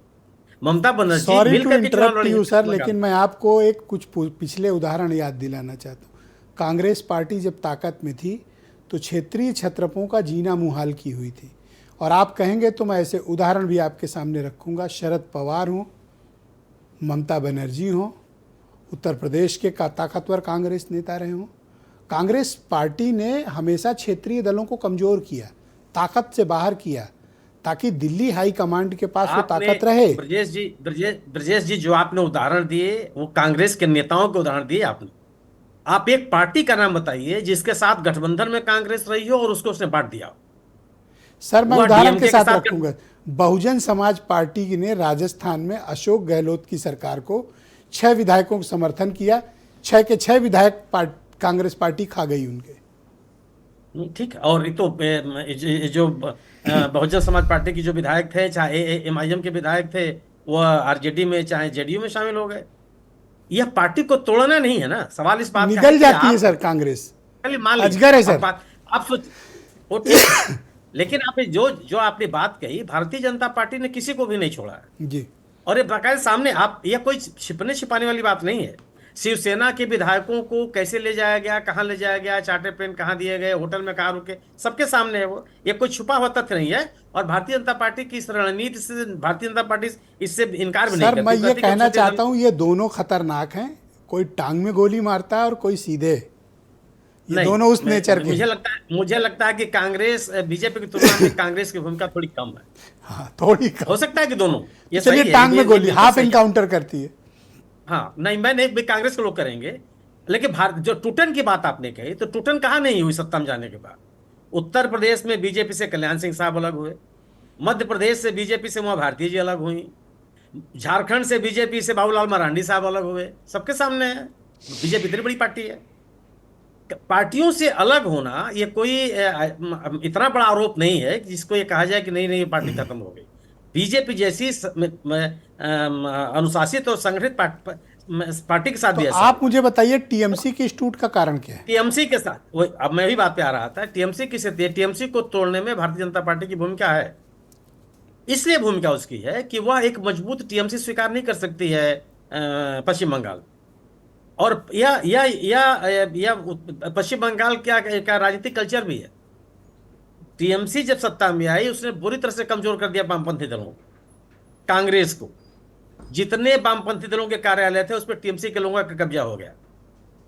Mamata Banerjee sorry to interrupt you sir, लेकिन मैं आपको एक कुछ पिछले उदाहरण याद दिलाना चाहता हूँ। कांग्रेस पार्टी जब ताकत में थी तो क्षेत्रीय छत्रपों का जीना मुहाल की हुई थी, और आप कहेंगे तो मैं ऐसे उदाहरण भी आपके सामने रखूंगा। शरद पवार हों, ममता बनर्जी हों, उत्तर प्रदेश के ताकतवर कांग्रेस नेता रहे हों, कांग्रेस पार्टी ने हमेशा क्षेत्रीय दलों को कमजोर किया, ताकत से बाहर किया, ताकि दिल्ली हाई कमांड के पास वो ताकत रहे। ब्रजेश जी जो आपने उदाहरण दिए वो कांग्रेस के नेताओं के उदाहरण दिए आपने। आप एक पार्टी का नाम बताइए जिसके साथ गठबंधन में कांग्रेस रही हो और उसको उसने बांट दिया। सर मैं उदाहरण के साथ रखूंगा। बहुजन समाज पार्टी ने राजस्थान में अशोक गहलोत की सरकार को 6 विधायकों को समर्थन किया, 6 के 6 विधायक कांग्रेस पार्टी खा गई उनके। ठीक, और एक तो जो बहुजन समाज पार्टी की जो विधायक थे, चाहे MIM के विधायक थे, वो RJD में चाहे JDU में शामिल हो गए। यह पार्टी को तोड़ना नहीं है ना, सवाल इस बात का निकल जाती है सर कांग्रेस, अजगर है सर। आप सोच वो ठीक लेकिन आप जो आपने बात कही, भारतीय जनता पार्टी ने किसी को भी नहीं छोड़ा है जी, और ये बाकायदा सामने आप, यह कोई छिपाने वाली बात नहीं है। शिवसेना के विधायकों को कैसे ले जाया गया, कहां ले जाया गया, चार्टर प्लेन कहां दिए गए, होटल में कहां रुके, सबके सामने है वो। ये कोई छुपा हुआ तथ्य नहीं है, और भारतीय जनता पार्टी की इस रणनीति से भारतीय जनता पार्टी इससे इनकार भी नहीं करती। सर मैं ये कहना चाहता हूं, ये दोनों खतरनाक हैं, कोई टांग में गोली मारता है और कोई सीधे, ये दोनों उस नेचर के। मुझे लगता है कि कांग्रेस बीजेपी की तुलना में कांग्रेस की भूमिका थोड़ी कम है। हाँ, थोड़ी कम हो सकता है कि दोनों ये चलिए टांग में गोली हाफ इनकाउंटर करती है। हाँ, नहीं मैं नहीं, कांग्रेस के लोग करेंगे, लेकिन भारत जो टूटन की बात आपने कही, तो टूटन कहाँ नहीं हुई सत्ता में जाने के बाद। उत्तर प्रदेश में बीजेपी से कल्याण सिंह साहब अलग हुए, मध्य प्रदेश से बीजेपी से उमा भारती जी अलग हुई, झारखंड से बीजेपी से बाबूलाल मरांडी साहब अलग हुए, सबके सामने है। बीजेपी इतनी बड़ी पार्टी है। पार्टियों से अलग होना ये कोई इतना बड़ा आरोप नहीं है कि जिसको ये कहा जाए कि नहीं ये पार्टी खत्म हो गई। बीजेपी जैसी अनुशासित और संगठित पार्टी के साथ भी तो आप मुझे बताइए टीएमसी की टूट का कारण क्या है? टीएमसी के साथ अब मैं भी बात पे आ रहा था। टीएमसी की स्थिति, टीएमसी को तोड़ने में भारतीय जनता पार्टी की भूमिका है। इसलिए भूमिका उसकी है कि वह एक मजबूत टीएमसी स्वीकार नहीं कर सकती है पश्चिम बंगाल। और या पश्चिम बंगाल क्या राजनीतिक कल्चर भी है। टीएमसी जब सत्ता में आई उसने बुरी तरह से कमजोर कर दिया वामपंथी दलों को, कांग्रेस को। जितने वामपंथी दलों के कार्यालय थे उस पर टीएमसी के लोगों का कब्जा हो गया।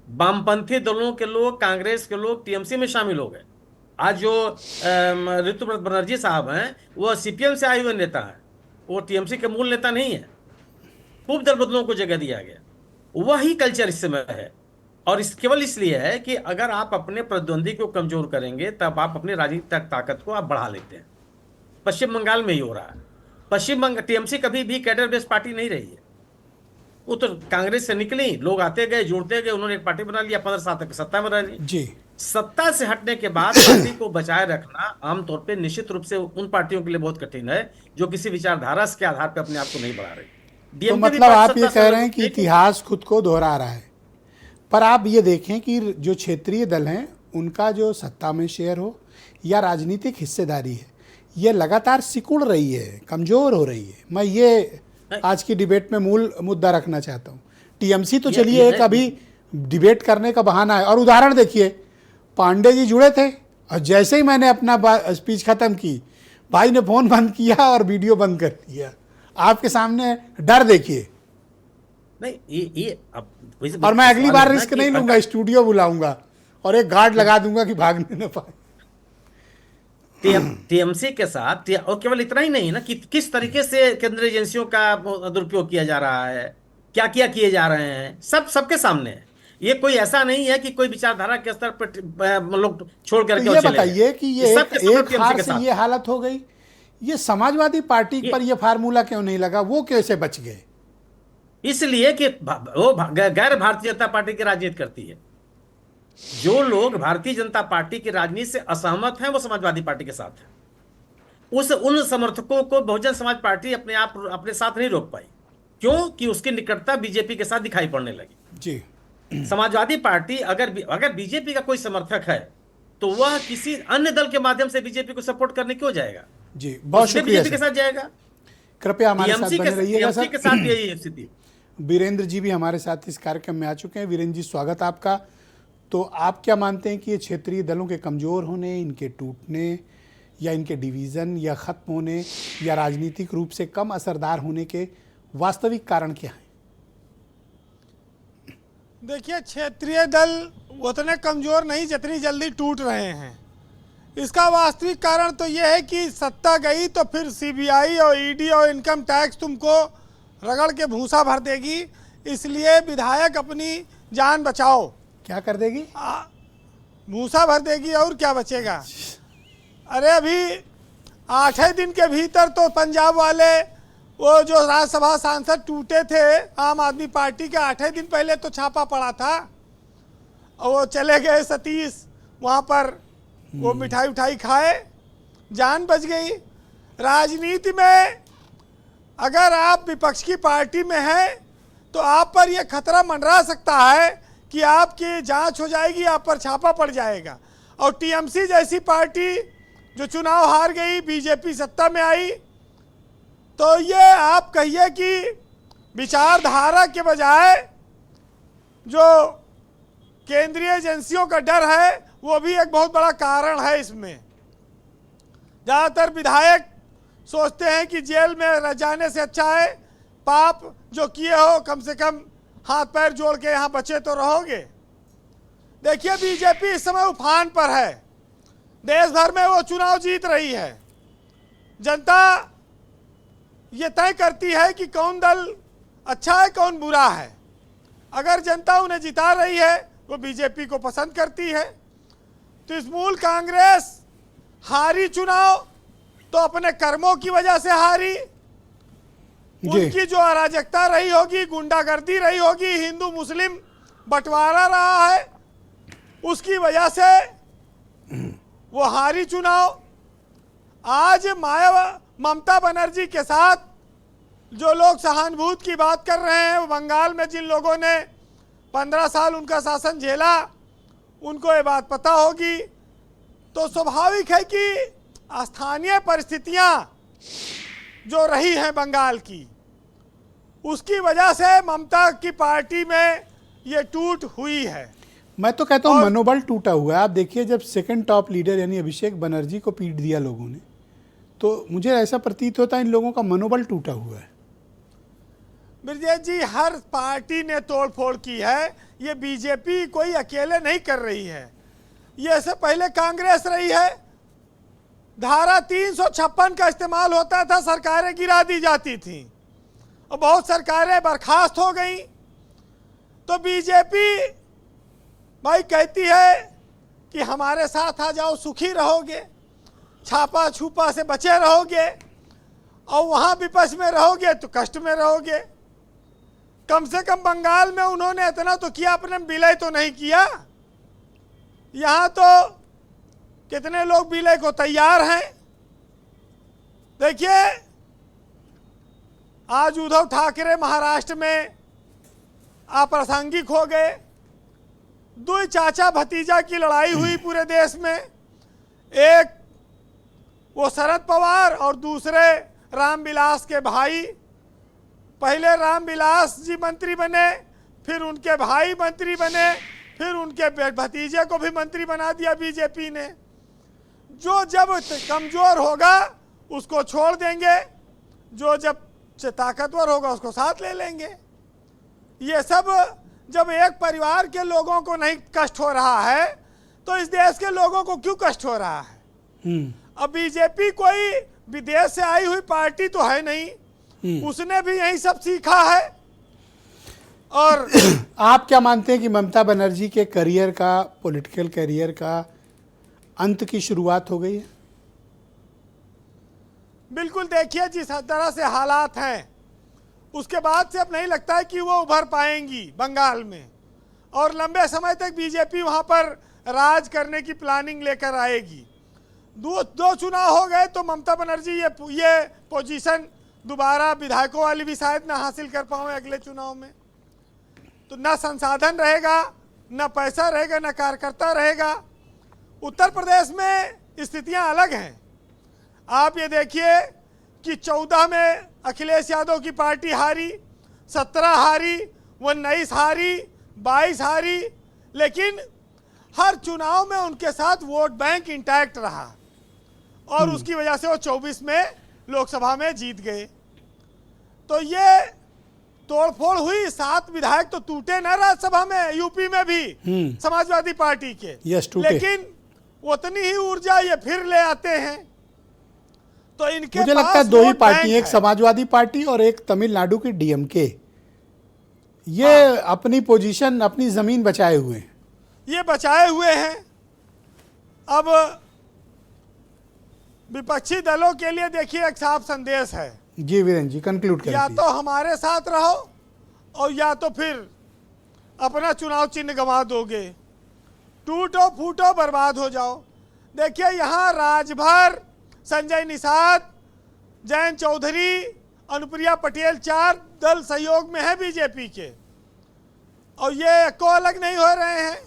वामपंथी दलों के लोग, कांग्रेस के लोग टीएमसी में शामिल हो गए। आज जो ऋतुव्रत बनर्जी साहब हैं वो सीपीएम से आए हुए नेता हैं, वो टीएमसी के मूल नेता नहीं है। खूब दल बदलों को जगह दिया गया। वही कल्चर इस समय है, और केवल इसलिए है कि अगर आप अपने प्रतिद्वंदी को कमजोर करेंगे तब आप अपनी राजनीतिक ताकत को आप बढ़ा लेते हैं। पश्चिम बंगाल में ही हो रहा है। पश्चिम बंगाल टीएमसी कभी भी कैडर बेस्ड पार्टी नहीं रही है। वो तो कांग्रेस से निकली, लोग आते गए, जुड़ते गए, उन्होंने एक पार्टी बना लिया, 15 साल तक सत्ता में रही जी। सत्ता से हटने के बाद पार्टी को बचाए रखना आमतौर पर निश्चित रूप से उन पार्टियों के लिए बहुत कठिन है जो किसी विचारधारा के आधार पर अपने आप को नहीं बढ़ा रही। तो मतलब आप ये कह रहे हैं कि इतिहास खुद को दोहरा रहा है। पर आप ये देखें कि जो क्षेत्रीय दल हैं उनका जो सत्ता में शेयर हो या राजनीतिक हिस्सेदारी है, ये लगातार सिकुड़ रही है, कमज़ोर हो रही है। मैं ये आज की डिबेट में मूल मुद्दा रखना चाहता हूँ। टीएमसी तो चलिए एक अभी डिबेट करने का बहाना है, और उदाहरण देखिए, पांडे जी जुड़े थे और जैसे ही मैंने अपना स्पीच ख़त्म की, भाई ने फ़ोन बंद किया और वीडियो बंद कर दिया। आपके सामने डर देखिए। नहीं ये अब और मैं अगली बार रिस्क नहीं लूंगा, स्टूडियो बुलाऊंगा और एक गार्ड लगा दूंगा कि भागने न पाए। टीएमसी के साथ, और केवल इतना ही नहीं है ना कि किस तरीके से केंद्रीय एजेंसियों का दुरुपयोग किया जा रहा है, क्या क्या किए जा रहे हैं, सबके सामने है। ये कोई ऐसा नहीं है कि कोई विचारधारा के स्तर पर लोग छोड़ करके तो ये बताइए कि ये एक हार से ये हालत हो गई, ये समाजवादी पार्टी पर ये फार्मूला क्यों नहीं लगा, वो कैसे बच गए? इसलिए कि वो गैर भारतीय जनता पार्टी की राजनीति करती है। जो लोग भारतीय जनता पार्टी की राजनीति से असहमत हैं वो समाजवादी पार्टी के साथ हैं। उन समर्थकों को बहुजन समाज पार्टी अपने साथ नहीं रोक पाई, क्यों कि उसकी निकटता बीजेपी के साथ दिखाई पड़ने लगी। जी, समाजवादी पार्टी अगर बीजेपी का कोई समर्थक है तो वह किसी अन्य दल के माध्यम से बीजेपी को सपोर्ट करने क्यों जाएगा? जी, बहुत शुक्रिया बीजेपी के साथ जाएगा। कृपया हमारे साथ बने रहिएगा सर। के साथ यही स्थिति। वीरेंद्र जी भी हमारे साथ इस कार्यक्रम में आ चुके हैं। वीरेंद्र जी, स्वागत आपका। तो आप क्या मानते हैं कि ये क्षेत्रीय दलों के कमज़ोर होने, इनके टूटने, या इनके डिवीज़न या ख़त्म होने, या राजनीतिक रूप से कम असरदार होने के वास्तविक कारण क्या हैं? देखिए, क्षेत्रीय दल उतने कमज़ोर नहीं जितनी जल्दी टूट रहे हैं। इसका वास्तविक कारण तो यह है कि सत्ता गई तो फिर सीबीआई और ईडी और इनकम टैक्स तुमको रगड़ के भूसा भर देगी, इसलिए विधायक अपनी जान बचाओ। क्या कर देगी? भूसा भर देगी, और क्या बचेगा। अरे अभी 8 दिन के भीतर तो पंजाब वाले वो जो राज्यसभा सांसद टूटे थे आम आदमी पार्टी के, 8 दिन पहले तो छापा पड़ा था, और वो चले गए सतीश वहाँ पर, वो मिठाई उठाई खाए, जान बच गई। राजनीति में अगर आप विपक्ष की पार्टी में हैं तो आप पर यह खतरा मंडरा सकता है कि आपकी जांच हो जाएगी, आप पर छापा पड़ जाएगा। और टीएमसी जैसी पार्टी जो चुनाव हार गई, बीजेपी सत्ता में आई, तो ये आप कहिए कि विचारधारा के बजाय जो केंद्रीय एजेंसियों का डर है वो भी एक बहुत बड़ा कारण है इसमें। ज़्यादातर विधायक सोचते हैं कि जेल में रह जाने से अच्छा है, पाप जो किए हो कम से कम हाथ पैर जोड़ के यहाँ बचे तो रहोगे। देखिए, बीजेपी इस समय उफान पर है, देश भर में वो चुनाव जीत रही है। जनता ये तय करती है कि कौन दल अच्छा है कौन बुरा है। अगर जनता उन्हें जिता रही है वो बीजेपी को पसंद करती है। तृणमूल कांग्रेस हारी चुनाव तो अपने कर्मों की वजह से हारी, उनकी जो अराजकता रही होगी, गुंडागर्दी रही होगी, हिंदू मुस्लिम बंटवारा रहा है, उसकी वजह से वो हारी चुनाव। आज ममता बनर्जी के साथ जो लोग सहानुभूति की बात कर रहे हैं, वो बंगाल में जिन लोगों ने 15 साल उनका शासन झेला, उनको ये बात पता होगी। तो स्वाभाविक है कि स्थानीय परिस्थितियां जो रही हैं बंगाल की, उसकी वजह से ममता की पार्टी में ये टूट हुई है। मैं तो कहता हूँ मनोबल टूटा हुआ है। आप देखिए, जब सेकंड टॉप लीडर यानी अभिषेक बनर्जी को पीट दिया लोगों ने, तो मुझे ऐसा प्रतीत होता है इन लोगों का मनोबल टूटा हुआ है। ब्रजेश जी, हर पार्टी ने तोड़फोड़ की है, ये बीजेपी कोई अकेले नहीं कर रही है, ये से पहले कांग्रेस रही है। धारा 356 का इस्तेमाल होता था, सरकारें गिरा दी जाती थी, और बहुत सरकारें बर्खास्त हो गई। तो बीजेपी भाई कहती है कि हमारे साथ आ जाओ, सुखी रहोगे, छापा छुपा से बचे रहोगे, और वहाँ विपक्ष में रहोगे तो कष्ट में रहोगे। कम से कम बंगाल में उन्होंने इतना तो किया, अपने विलय तो नहीं किया। यहाँ तो कितने लोग विलय को तैयार हैं। देखिए, आज उद्धव ठाकरे महाराष्ट्र में अप्रासंगिक हो गए। दो चाचा भतीजा की लड़ाई हुई पूरे देश में, एक वो शरद पवार और दूसरे रामविलास के भाई। पहले रामविलास जी मंत्री बने, फिर उनके भाई मंत्री बने, फिर उनके भतीजे को भी मंत्री बना दिया बीजेपी ने। जो जब कमजोर होगा उसको छोड़ देंगे, जो जब ताकतवर होगा उसको साथ ले लेंगे। ये सब जब एक परिवार के लोगों को नहीं कष्ट हो रहा है तो इस देश के लोगों को क्यों कष्ट हो रहा है? अब बीजेपी कोई विदेश से आई हुई पार्टी तो है नहीं, उसने भी यही सब सीखा है। और आप क्या मानते हैं कि ममता बनर्जी के करियर का, पॉलिटिकल करियर का अंत की शुरुआत हो गई है? बिल्कुल, देखिए जिस तरह से हालात हैं उसके बाद से अब नहीं लगता है कि वो उभर पाएंगी बंगाल में, और लंबे समय तक बीजेपी वहां पर राज करने की प्लानिंग लेकर आएगी। दो चुनाव हो गए तो ममता बनर्जी ये पोजीशन दोबारा विधायकों वाली भी शायद ना हासिल कर पाओ अगले चुनाव में। तो ना संसाधन रहेगा, ना पैसा रहेगा, ना कार्यकर्ता रहेगा। उत्तर प्रदेश में स्थितियां अलग हैं। आप ये देखिए कि 14 में अखिलेश यादव की पार्टी हारी, 17 हारी, 19 हारी, 22 हारी, लेकिन हर चुनाव में उनके साथ वोट बैंक इंटैक्ट रहा और उसकी वजह से वो 24 में लोकसभा में जीत गए। तो ये तोड़फोड़ हुई, 7 विधायक तो टूटे ना राज्यसभा में, यूपी में भी समाजवादी पार्टी के, लेकिन उतनी ही ऊर्जा ये फिर ले आते हैं। तो इनके मुझे लगता है 2 ही पार्टी, एक समाजवादी पार्टी और एक तमिलनाडु की डीएमके, ये अपनी पोजीशन, अपनी जमीन बचाए हुए हैं। ये बचाए हुए हैं। अब विपक्षी दलों के लिए देखिए एक साफ संदेश है। जी वीरेंद्र जी, कंक्लूड करें। या तो हमारे साथ रहो और या तो फिर अपना चुनाव चिन्ह गंवा दोगे, टूटो फूटो बर्बाद हो जाओ। देखिए यहाँ राजभर, संजय निषाद, जयंत चौधरी, अनुप्रिया पटेल 4 दल सहयोग में है बीजेपी के, और ये को अलग नहीं हो रहे हैं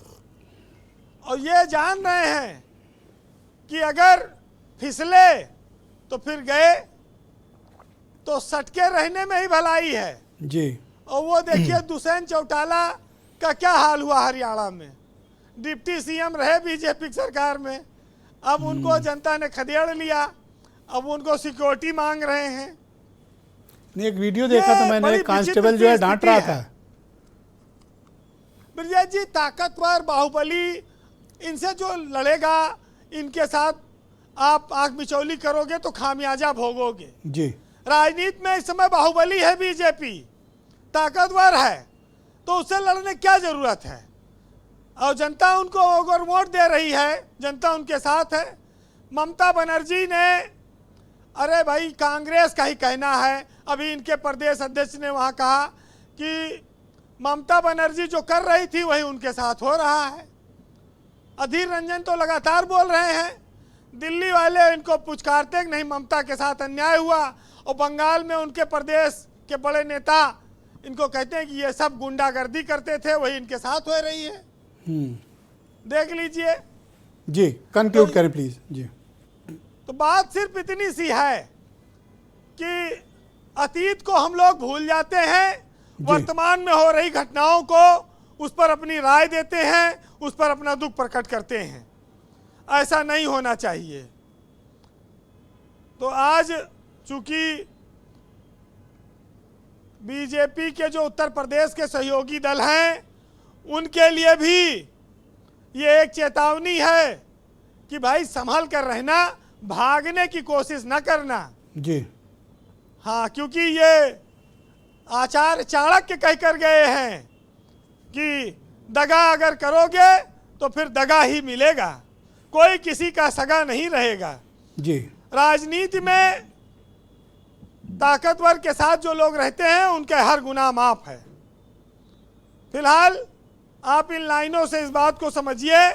और ये जान रहे हैं कि अगर फिसले तो फिर गए, तो सटके रहने में ही भलाई है जी। और वो देखिए दुष्यंत चौटाला का क्या हाल हुआ हरियाणा में, डिप्टी सीएम रहे बीजेपी सरकार में, अब उनको जनता ने खदेड़ लिया, अब उनको सिक्योरिटी मांग रहे हैं। एक वीडियो देखा था मैंने, कांस्टेबल जो है डांट रहा था। ब्रजेश जी ताकतवर, बाहुबली, इनसे जो लड़ेगा, इनके साथ आप आंख बिचौली करोगे तो खामियाजा भोगोगे जी। राजनीति में इस समय बाहुबली है बीजेपी, ताकतवर है, तो उससे लड़ने क्या जरूरत है? और जनता उनको ओवर वोट दे रही है, जनता उनके साथ है। ममता बनर्जी ने, अरे भाई कांग्रेस का ही कहना है, अभी इनके प्रदेश अध्यक्ष ने वहाँ कहा कि ममता बनर्जी जो कर रही थी वही उनके साथ हो रहा है। अधीर रंजन तो लगातार बोल रहे हैं, दिल्ली वाले इनको पुचकारते नहीं ममता के साथ अन्याय हुआ, और बंगाल में उनके प्रदेश के बड़े नेता इनको कहते हैं कि ये सब गुंडागर्दी करते थे, वही इनके साथ हो रही है। देख लीजिए जी, कंक्लूड करें प्लीज जी। तो बात सिर्फ इतनी सी है कि अतीत को हम लोग भूल जाते हैं, वर्तमान में हो रही घटनाओं को उस पर अपनी राय देते हैं, उस पर अपना दुख प्रकट करते हैं। ऐसा नहीं होना चाहिए। तो आज चूंकि बीजेपी के जो उत्तर प्रदेश के सहयोगी दल हैं, उनके लिए भी ये एक चेतावनी है कि भाई संभल कर रहना, भागने की कोशिश न करना जी। हाँ, क्योंकि ये आचार्य चाणक्य कह कर गए हैं कि दगा अगर करोगे तो फिर दगा ही मिलेगा, कोई किसी का सगा नहीं रहेगा जी। राजनीति में ताकतवर के साथ जो लोग रहते हैं उनके हर गुनाह माफ है। फिलहाल आप इन लाइनों से इस बात को समझिए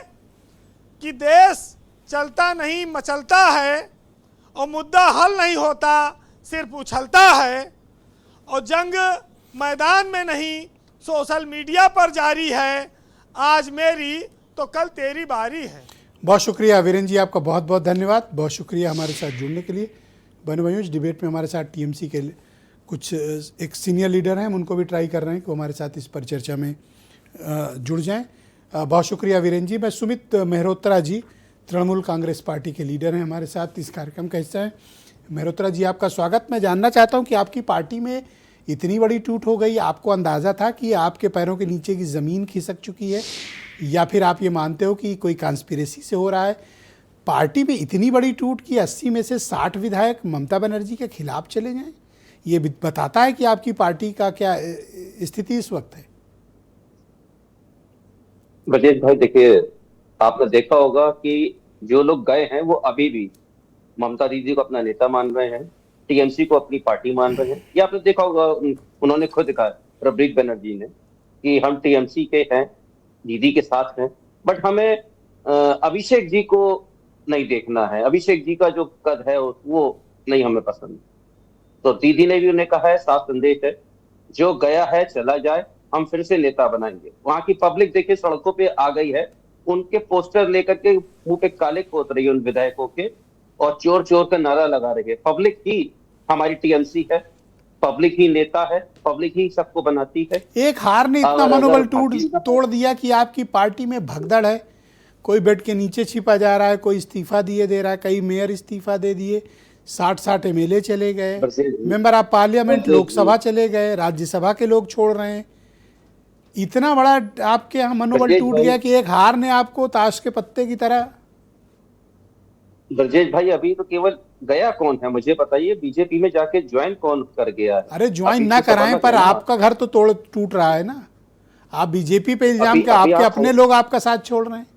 कि देश चलता नहीं मचलता है, और मुद्दा हल नहीं होता, सिर्फ उछलता है, और जंग मैदान में नहीं सोशल मीडिया पर जारी है। आज मेरी तो कल तेरी बारी है। बहुत शुक्रिया वीरेंद्र जी, आपका बहुत बहुत धन्यवाद। बहुत शुक्रिया हमारे साथ जुड़ने के लिए। बहनों भाइयों, इस डिबेट में हमारे साथ टीएमसी के कुछ एक सीनियर लीडर हैं, हम उनको भी ट्राई कर रहे हैं कि वो हमारे साथ इस पर चर्चा में जुड़ जाएं। बहुत शुक्रिया वीरेंद्र जी। मैं सुमित मेहरोत्रा जी, तृणमूल कांग्रेस पार्टी के लीडर हैं, हमारे साथ इस कार्यक्रम का हिस्सा है। मेहरोत्रा जी, आपका स्वागत। मैं जानना चाहता हूं कि आपकी पार्टी में इतनी बड़ी टूट हो गई, आपको अंदाज़ा था कि आपके पैरों के नीचे की ज़मीन खिसक चुकी है, या फिर आप ये मानते हो कि कोई कॉन्स्पिरेसी से हो रहा है? पार्टी में इतनी बड़ी टूट कि 80 में से 60 विधायक ममता बनर्जी के खिलाफ चले जाएं, ये बताता है कि आपकी पार्टी का क्या स्थिति इस वक्त है। ब्रजेश भाई देखिए, आपने देखा होगा कि जो लोग गए हैं वो अभी भी ममता दीदी को अपना नेता मान रहे हैं, टीएमसी को अपनी पार्टी मान रहे हैं। ये आपने देखा होगा, उन्होंने खुद कहा, रब्रिक बनर्जी ने, कि हम टीएमसी के हैं, दीदी के साथ हैं, बट हमें अभिषेक जी को नहीं देखना है, अभिषेक जी का जो कद है वो नहीं हमें पसंद। तो दीदी ने भी उन्हें कहा है, साफ संदेश है, जो गया है चला जाए, हम फिर से नेता बनाएंगे। वहां की पब्लिक देखिए सड़कों पे आ गई है, उनके पोस्टर लेकर के मुंह पे काले पोत रही है उन विधायकों के, और चोर चोर का नारा लगा रही है। पब्लिक ही हमारी टीएमसी है, पब्लिक ही नेता है, पब्लिक ही सबको बनाती है। एक हार ने इतना मनोबल तोड़ दिया कि आपकी पार्टी में भगदड़ है, कोई बेड के नीचे छिपा जा रहा है, कोई इस्तीफा दिए दे रहा है, कई मेयर इस्तीफा दे दिए, 60 एमएलए चले गए, मेंबर ऑफ पार्लियामेंट लोकसभा चले गए, राज्यसभा के लोग छोड़ रहे हैं। इतना बड़ा आपके यहाँ मनोबल टूट गया कि एक हार ने आपको ताश के पत्ते की तरह। ब्रजेश भाई, अभी तो केवल गया कौन है मुझे बताइए, बीजेपी में जाके ज्वाइन कौन कर गया है? अरे ज्वाइन ना कराएं, पर आपका घर तो टूट रहा है ना। आप बीजेपी पे इल्जाम के आपके अपने लोग आपका साथ छोड़ रहे हैं।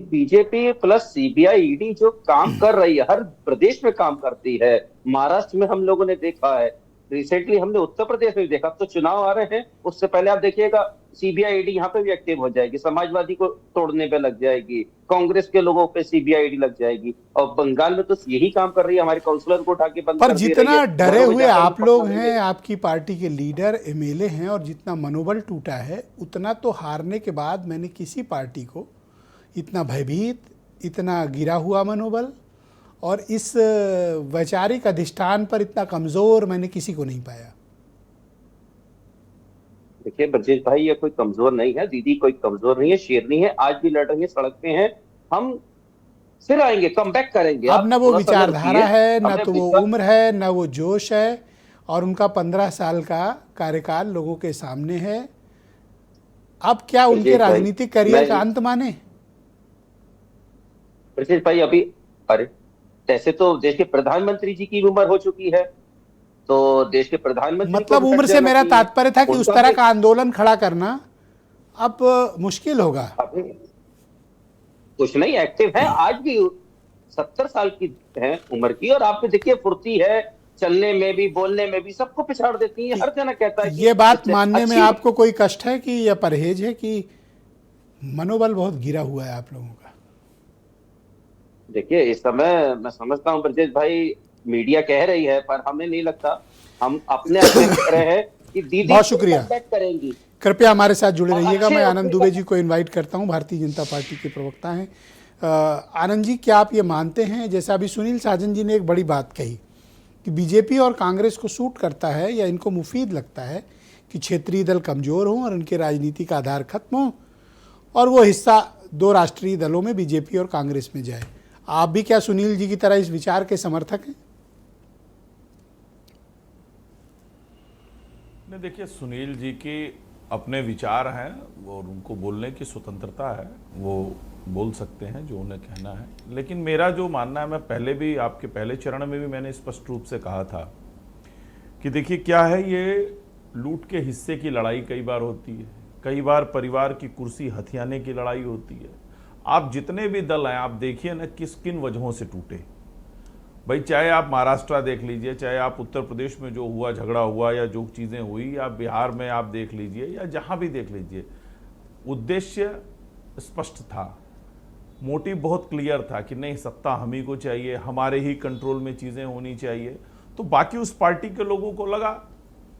बीजेपी प्लस सीबीआई ईडी जो काम कर रही है, हर प्रदेश में काम करती है। महाराष्ट्र में हम लोगों ने देखा है, रिसेंटली हमने उत्तर प्रदेश में देखा। अब तो चुनाव आ रहे हैं, उससे पहले आप देखिएगा सीबीआई ईडी यहाँ पे भी एक्टिव हो जाएगी, समाजवादी को तोड़ने पे लग जाएगी, कांग्रेस के लोगों पे सीबीआई ईडी लग जाएगी। और बंगाल में तो यही काम कर रही है, हमारे काउंसलर को उठा के बंद पर जितना डरे हुए आप लोग हैं, आपकी पार्टी के लीडर एमएलए हैं, और जितना मनोबल टूटा है, उतना तो हारने के बाद मैंने किसी पार्टी को इतना भयभीत, इतना गिरा हुआ मनोबल और इस वैचारिक अधिष्ठान पर इतना कमजोर मैंने किसी को नहीं पाया। देखिए ब्रजेश भाई, ये कोई कमजोर नहीं है, दीदी कोई कमजोर नहीं है, शेरनी है, आज भी लड़ रही है, सड़क पे हैं। हम फिर आएंगे, कम बैक करेंगे। अब ना वो विचारधारा है, ना तो वो उम्र है, ना वो जोश है, और उनका 15 साल का कार्यकाल लोगों के सामने है। अब क्या उनके राजनीतिक करियर का अंत माने? ब्रजेश भाई, अभी अरे ऐसे तो देश के प्रधानमंत्री जी की उम्र हो चुकी है, तो देश के प्रधानमंत्री, मतलब उम्र से मेरा तात्पर्य था कि उस तरह का आंदोलन खड़ा करना अब मुश्किल होगा। कुछ नहीं, एक्टिव है, आज भी 70 साल की है उम्र की, और आप देखिए फुर्ती है, चलने में भी, बोलने में भी, सबको पिछाड़ देती है। हर जना कहता है ये बात मानने में आपको कोई कष्ट है कि या परहेज है कि मनोबल बहुत गिरा हुआ है आप लोगों का? देखिए इस समय मैं समझता हूँ ब्रजेश भाई, मीडिया कह रही है, पर हमें नहीं लगता, हम अपने आप में कह रहे हैं कि दीदी बहुत शुक्रिया करेंगी। कृपया हमारे साथ जुड़े रहिएगा। मैं आनंद दुबे जी को इनवाइट करता हूं, भारतीय जनता पार्टी के प्रवक्ता हैं। आनंद जी, क्या आप ये मानते हैं, जैसा अभी सुनील साजन जी ने एक बड़ी बात कही कि बीजेपी और कांग्रेस को सूट करता है या इनको मुफीद लगता है कि क्षेत्रीय दल कमजोर हों और उनके राजनीतिक आधार खत्म हो और वो हिस्सा 2 राष्ट्रीय दलों में बीजेपी और कांग्रेस में जाए? आप भी क्या सुनील जी की तरह इस विचार के समर्थक हैं? नहीं, देखिए सुनील जी के अपने विचार हैं और उनको बोलने की स्वतंत्रता है, वो बोल सकते हैं जो उन्हें कहना है। लेकिन मेरा जो मानना है, मैं पहले भी आपके पहले चरण में भी मैंने स्पष्ट रूप से कहा था कि देखिए क्या है, ये लूट के हिस्से की लड़ाई कई बार होती है, कई बार परिवार की कुर्सी हथियाने की लड़ाई होती है। आप जितने भी दल हैं, आप देखिए ना किन वजहों से टूटे भाई, चाहे आप महाराष्ट्र देख लीजिए, चाहे आप उत्तर प्रदेश में जो हुआ, झगड़ा हुआ या जो चीज़ें हुई, या बिहार में आप देख लीजिए, या जहाँ भी देख लीजिए, उद्देश्य स्पष्ट था, मोटिव बहुत क्लियर था कि नहीं, सत्ता हम ही को चाहिए, हमारे ही कंट्रोल में चीज़ें होनी चाहिए। तो बाकी उस पार्टी के लोगों को लगा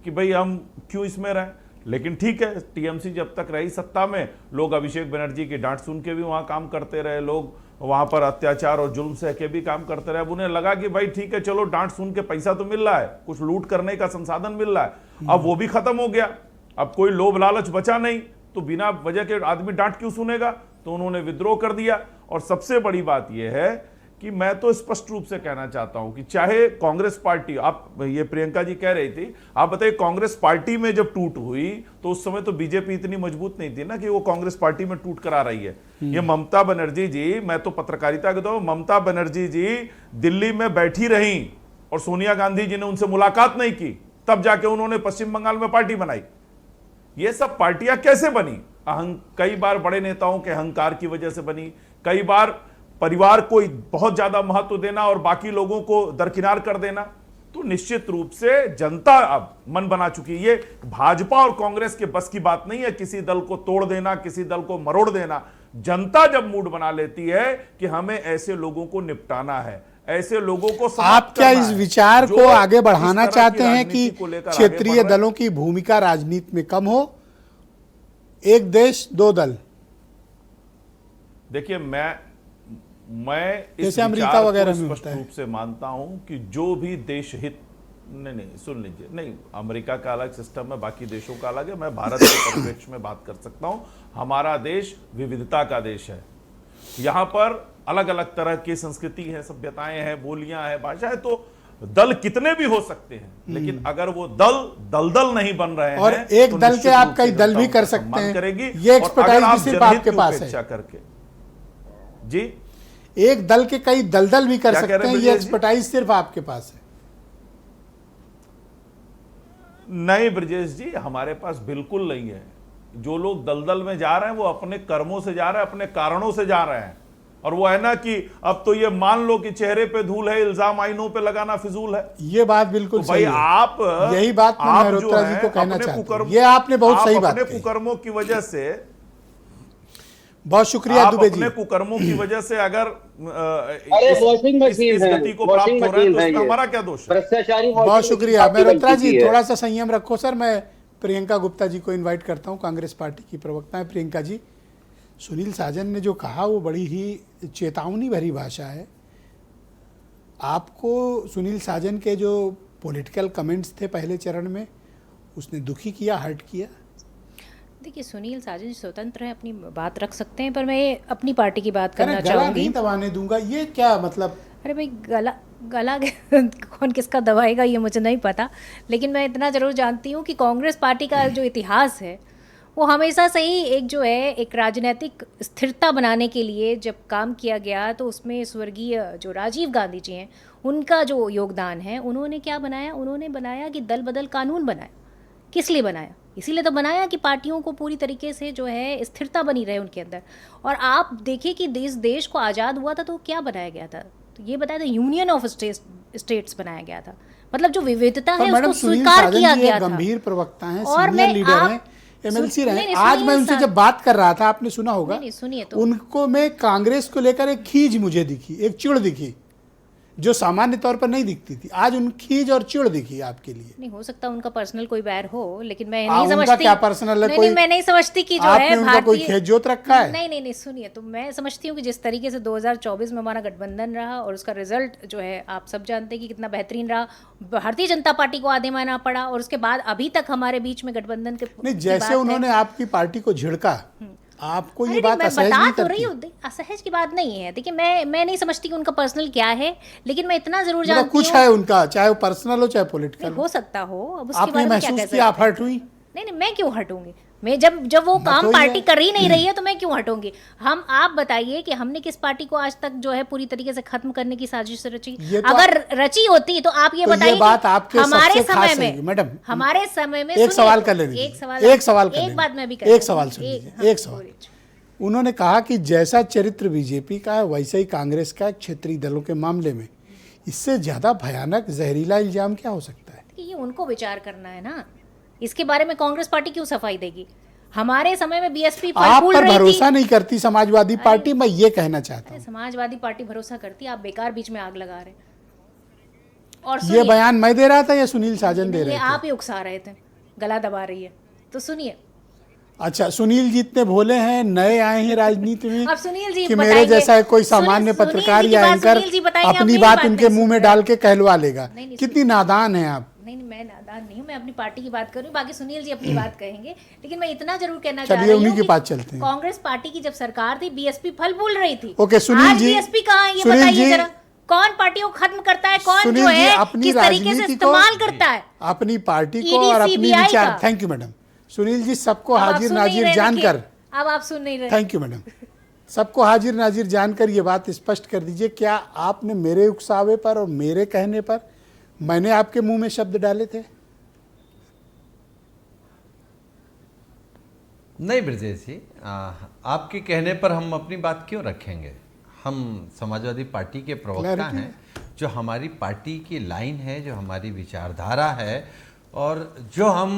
कि भाई हम क्यों इसमें रहें। लेकिन ठीक है, टीएमसी जब तक रही सत्ता में, लोग अभिषेक बनर्जी की डांट सुन के भी वहाँ काम करते रहे, लोग वहाँ पर अत्याचार और जुल्म सह के भी काम करते रहे। अब उन्हें लगा कि भाई ठीक है, चलो डांट सुन के पैसा तो मिल रहा है, कुछ लूट करने का संसाधन मिल रहा है, अब वो भी खत्म हो गया, अब कोई लोभ लालच बचा नहीं, तो बिना वजह के आदमी डांट क्यों सुनेगा, तो उन्होंने विद्रोह कर दिया। और सबसे बड़ी बात यह है कि मैं तो स्पष्ट रूप से कहना चाहता हूं कि चाहे कांग्रेस पार्टी, आप ये प्रियंका जी कह रही थी, आप बताइए कांग्रेस पार्टी में जब टूट हुई तो उस समय तो बीजेपी इतनी मजबूत नहीं थी ना कि वो कांग्रेस पार्टी में टूट करा रही है। ये ममता बनर्जी जी, मैं तो पत्रकारिता के तो, ममता बनर्जी जी दिल्ली में बैठी रही और सोनिया गांधी जी ने उनसे मुलाकात नहीं की, तब जाके उन्होंने पश्चिम बंगाल में पार्टी बनाई। ये सब पार्टियां कैसे बनी? कई बार बड़े नेताओं के अहंकार की वजह से बनी, कई बार परिवार को बहुत ज्यादा महत्व देना और बाकी लोगों को दरकिनार कर देना। तो निश्चित रूप से जनता अब मन बना चुकी है। ये भाजपा और कांग्रेस के बस की बात नहीं है किसी दल को तोड़ देना, किसी दल को मरोड़ देना। जनता जब मूड बना लेती है कि हमें ऐसे लोगों को निपटाना है, ऐसे लोगों को आप क्या इस विचार को आगे बढ़ाना चाहते हैं कि क्षेत्रीय दलों की भूमिका राजनीति में कम हो, एक देश दो दल? देखिए, मैं इस जैसे अमेरिका वगैरह में स्पष्ट रूप से मानता हूं कि जो भी देश हित, नहीं सुन लीजिए, नहीं, अमेरिका का अलग सिस्टम है, बाकी देशों का अलग है। मैं भारत के परिप्रेक्ष्य में बात कर सकता हूं। हमारा देश विविधता का देश है। यहां पर अलग अलग तरह की संस्कृति है, सभ्यताएं हैं, बोलियां हैं, भाषाएं। तो दल कितने भी हो सकते हैं, लेकिन अगर वो दल नहीं बन रहे हैं और एक तो दल के आप कई दल भी कर सकते हैं, ये एक्सपर्टाइज भी सिर्फ आपके पास है करके। जी, एक दल के कई दलदल भी कर सकते हैं, ये एक्सपर्टाइज सिर्फ आपके पास है। नहीं ब्रजेश जी, हमारे पास बिल्कुल नहीं है। जो लोग दलदल में जा रहे हैं वो अपने कर्मों से जा रहे हैं, अपने कारणों से जा रहे हैं। और वो है ना कि अब तो ये मान लो कि चेहरे पे धूल है, इल्जाम आईनों पे लगाना फिजूल है। ये बात बिल्कुल तो भाई सही है। आप यही बात मैं मेहरोत्रा जी को कहना चाहता हूं। ये आपने बहुत सही बात अपने कुकर्मों की वजह से, बहुत शुक्रिया दुबे जी, अपने कुकर्मों की वजह से अगर इस गति को प्राप्त हो रहे हैं तो उसमें हमारा क्या दोष है? बहुत शुक्रिया मेहरोत्रा जी। थोड़ा सा संयम रखो सर। मैं प्रियंका गुप्ता जी को इनवाइट करता हूं, कांग्रेस पार्टी की प्रवक्ता है। प्रियंका जी, सुनील साजन ने जो कहा वो बड़ी ही चेतावनी भरी भाषा है। आपको सुनील साजन के जो पॉलिटिकल कमेंट्स थे पहले चरण में, उसने दुखी किया, हर्ट किया? देखिए, सुनील साजन स्वतंत्र है, अपनी बात रख सकते हैं, पर मैं अपनी पार्टी की बात करना चाहूंगी। नहीं दबाने दूंगा, ये क्या मतलब? अरे भाई, गला कौन किसका दबाएगा ये मुझे नहीं पता, लेकिन मैं इतना जरूर जानती हूँ कि कांग्रेस पार्टी का जो इतिहास है वो हमेशा से ही एक जो है एक राजनीतिक स्थिरता बनाने के लिए जब काम किया गया, तो उसमें स्वर्गीय जो राजीव गांधी जी हैं उनका जो योगदान है, उन्होंने क्या बनाया? उन्होंने बनाया कि दल बदल कानून बनाया। किस लिए बनाया? इसीलिए तो बनाया कि पार्टियों को पूरी तरीके से जो है स्थिरता बनी रहे उनके अंदर। और आप देखिए कि देश को आज़ाद हुआ था तो क्या बनाया गया था? तो ये बताया था, यूनियन ऑफ स्टेट्स बनाया गया था। मतलब जो विविधता है उसको स्वीकार किया गया था। गंभीर प्रवक्ता हैं, सीनियर लीडर हैं, एमएलसी रहे। आज मैं उनसे जब बात कर रहा था, आपने सुना होगा, सुनिए तो, उनको में कांग्रेस को लेकर एक खींच मुझे दिखी, एक चिड़ दिखी, जो सामान्य तौर पर नहीं दिखती थी। आज उन खींच और चिड़ दिखी आपके लिए। नहीं हो सकता उनका पर्सनल कोई बैर हो, लेकिन मैं नहीं समझती। उनका क्या पर्सनल है? नहीं, मैं नहीं समझती कि जो है भारतीय कोई खेत जोत रखा है। नहीं, सुनिए तो, मैं समझती हूँ कि जिस तरीके से 2024 में हमारा गठबंधन रहा और उसका रिजल्ट जो है आप सब जानते हैं कि कितना बेहतरीन रहा। भारतीय जनता पार्टी को आधे माना पड़ा और उसके बाद अभी तक हमारे बीच में गठबंधन के नहीं, जैसे उन्होंने आपकी पार्टी को झिड़का, आपको ये बात असहज नहीं करती? असहज की बात नहीं है। देखिए, मैं नहीं समझती कि उनका पर्सनल क्या है, लेकिन मैं इतना जरूर जानती हूँ कुछ है उनका, चाहे वो पर्सनल हो चाहे पॉलिटिकल हो सकता हो। अब उसके बारे में क्या कह सकते हैं? आप हर्ट हुई? नहीं, मैं क्यों हटूंगी? मैं जब वो काम पार्टी कर ही नहीं रही है तो मैं क्यों हटूंगी? आप बताइए कि हमने किस पार्टी को आज तक जो है पूरी तरीके से खत्म करने की साजिश रची? अगर रची होती तो आप ये बताइए, हमारे समय में, मैडम, हमारे समय में, एक सवाल कर लेंगे, एक बात मैं भी कर, एक सवाल सुनिए, एक सवाल। उन्होंने कहा कि जैसा चरित्र बीजेपी का है वैसे ही कांग्रेस का क्षेत्रीय दलों के मामले में, इससे ज्यादा भयानक जहरीला इल्जाम क्या हो सकता है? ये उनको विचार करना है ना, इसके बारे में कांग्रेस पार्टी क्यों सफाई देगी? हमारे समय में बीएसपी आप पर भरोसा नहीं करती समाजवादी पार्टी, मैं ये कहना चाहता हूँ। समाजवादी पार्टी भरोसा करती, आप बेकार बीच में आग लगा रहे। और ये बयान मैं दे रहा था या सुनील साजन दे रहे थे? आप ही उकसा रहे थे, गला दबा रही है। तो सुनिए, अच्छा, सुनील जी इतने भोले हैं, नए आए हैं राजनीति में अब सुनील जी कि मेरे बताइए। जैसा कोई सामान्य सुनील पत्रकार जी की या बात एंकर सुनील जी बताएंगे, अपनी मेरी बात उनके नहीं मुंह में सुन डाल के कहलवा लेगा। नहीं, कितनी नादान है आप। नहीं, मैं नादान नहीं हूँ, मैं अपनी पार्टी की बात कर रही हूँ, बाकी सुनील जी अपनी बात कहेंगे। लेकिन मैं इतना जरूर कहना चाह चलिए, रही उन्हीं हूँ के कि पास चलते हैं। कांग्रेस पार्टी की जब सरकार थी, बीएसपी फल फूल रही थी। ओके, सुनील आज जी, बीएसपी कहाँ है ये सुनील बताइए जी, जरा। कौन पार्टी को खत्म करता है, कौन सुनील जो जी, है अपनी किस तरीके से राजनीति इस्तेमाल को, करता है अपनी पार्टी को ED, और अपनी CBI विचार। का। Thank you madam. Sunil ji, सबको अब आप हाजिर सुन नहीं नाजिर रहे, जानकर, देखिए, अब आप सुन नहीं रहे। थैंक यू मैडम, सबको हाजिर नाजिर जानकर ये बात स्पष्ट कर दीजिए, क्या आपने मेरे उकसावे पर और मेरे कहने पर मैंने आपके मुंह में शब्द डाले थे? नहीं ब्रजेश जी, आपके कहने पर हम अपनी बात क्यों रखेंगे? हम समाजवादी पार्टी के प्रवक्ता Clarity। हैं। जो हमारी पार्टी की लाइन है, जो हमारी विचारधारा है, और जो हम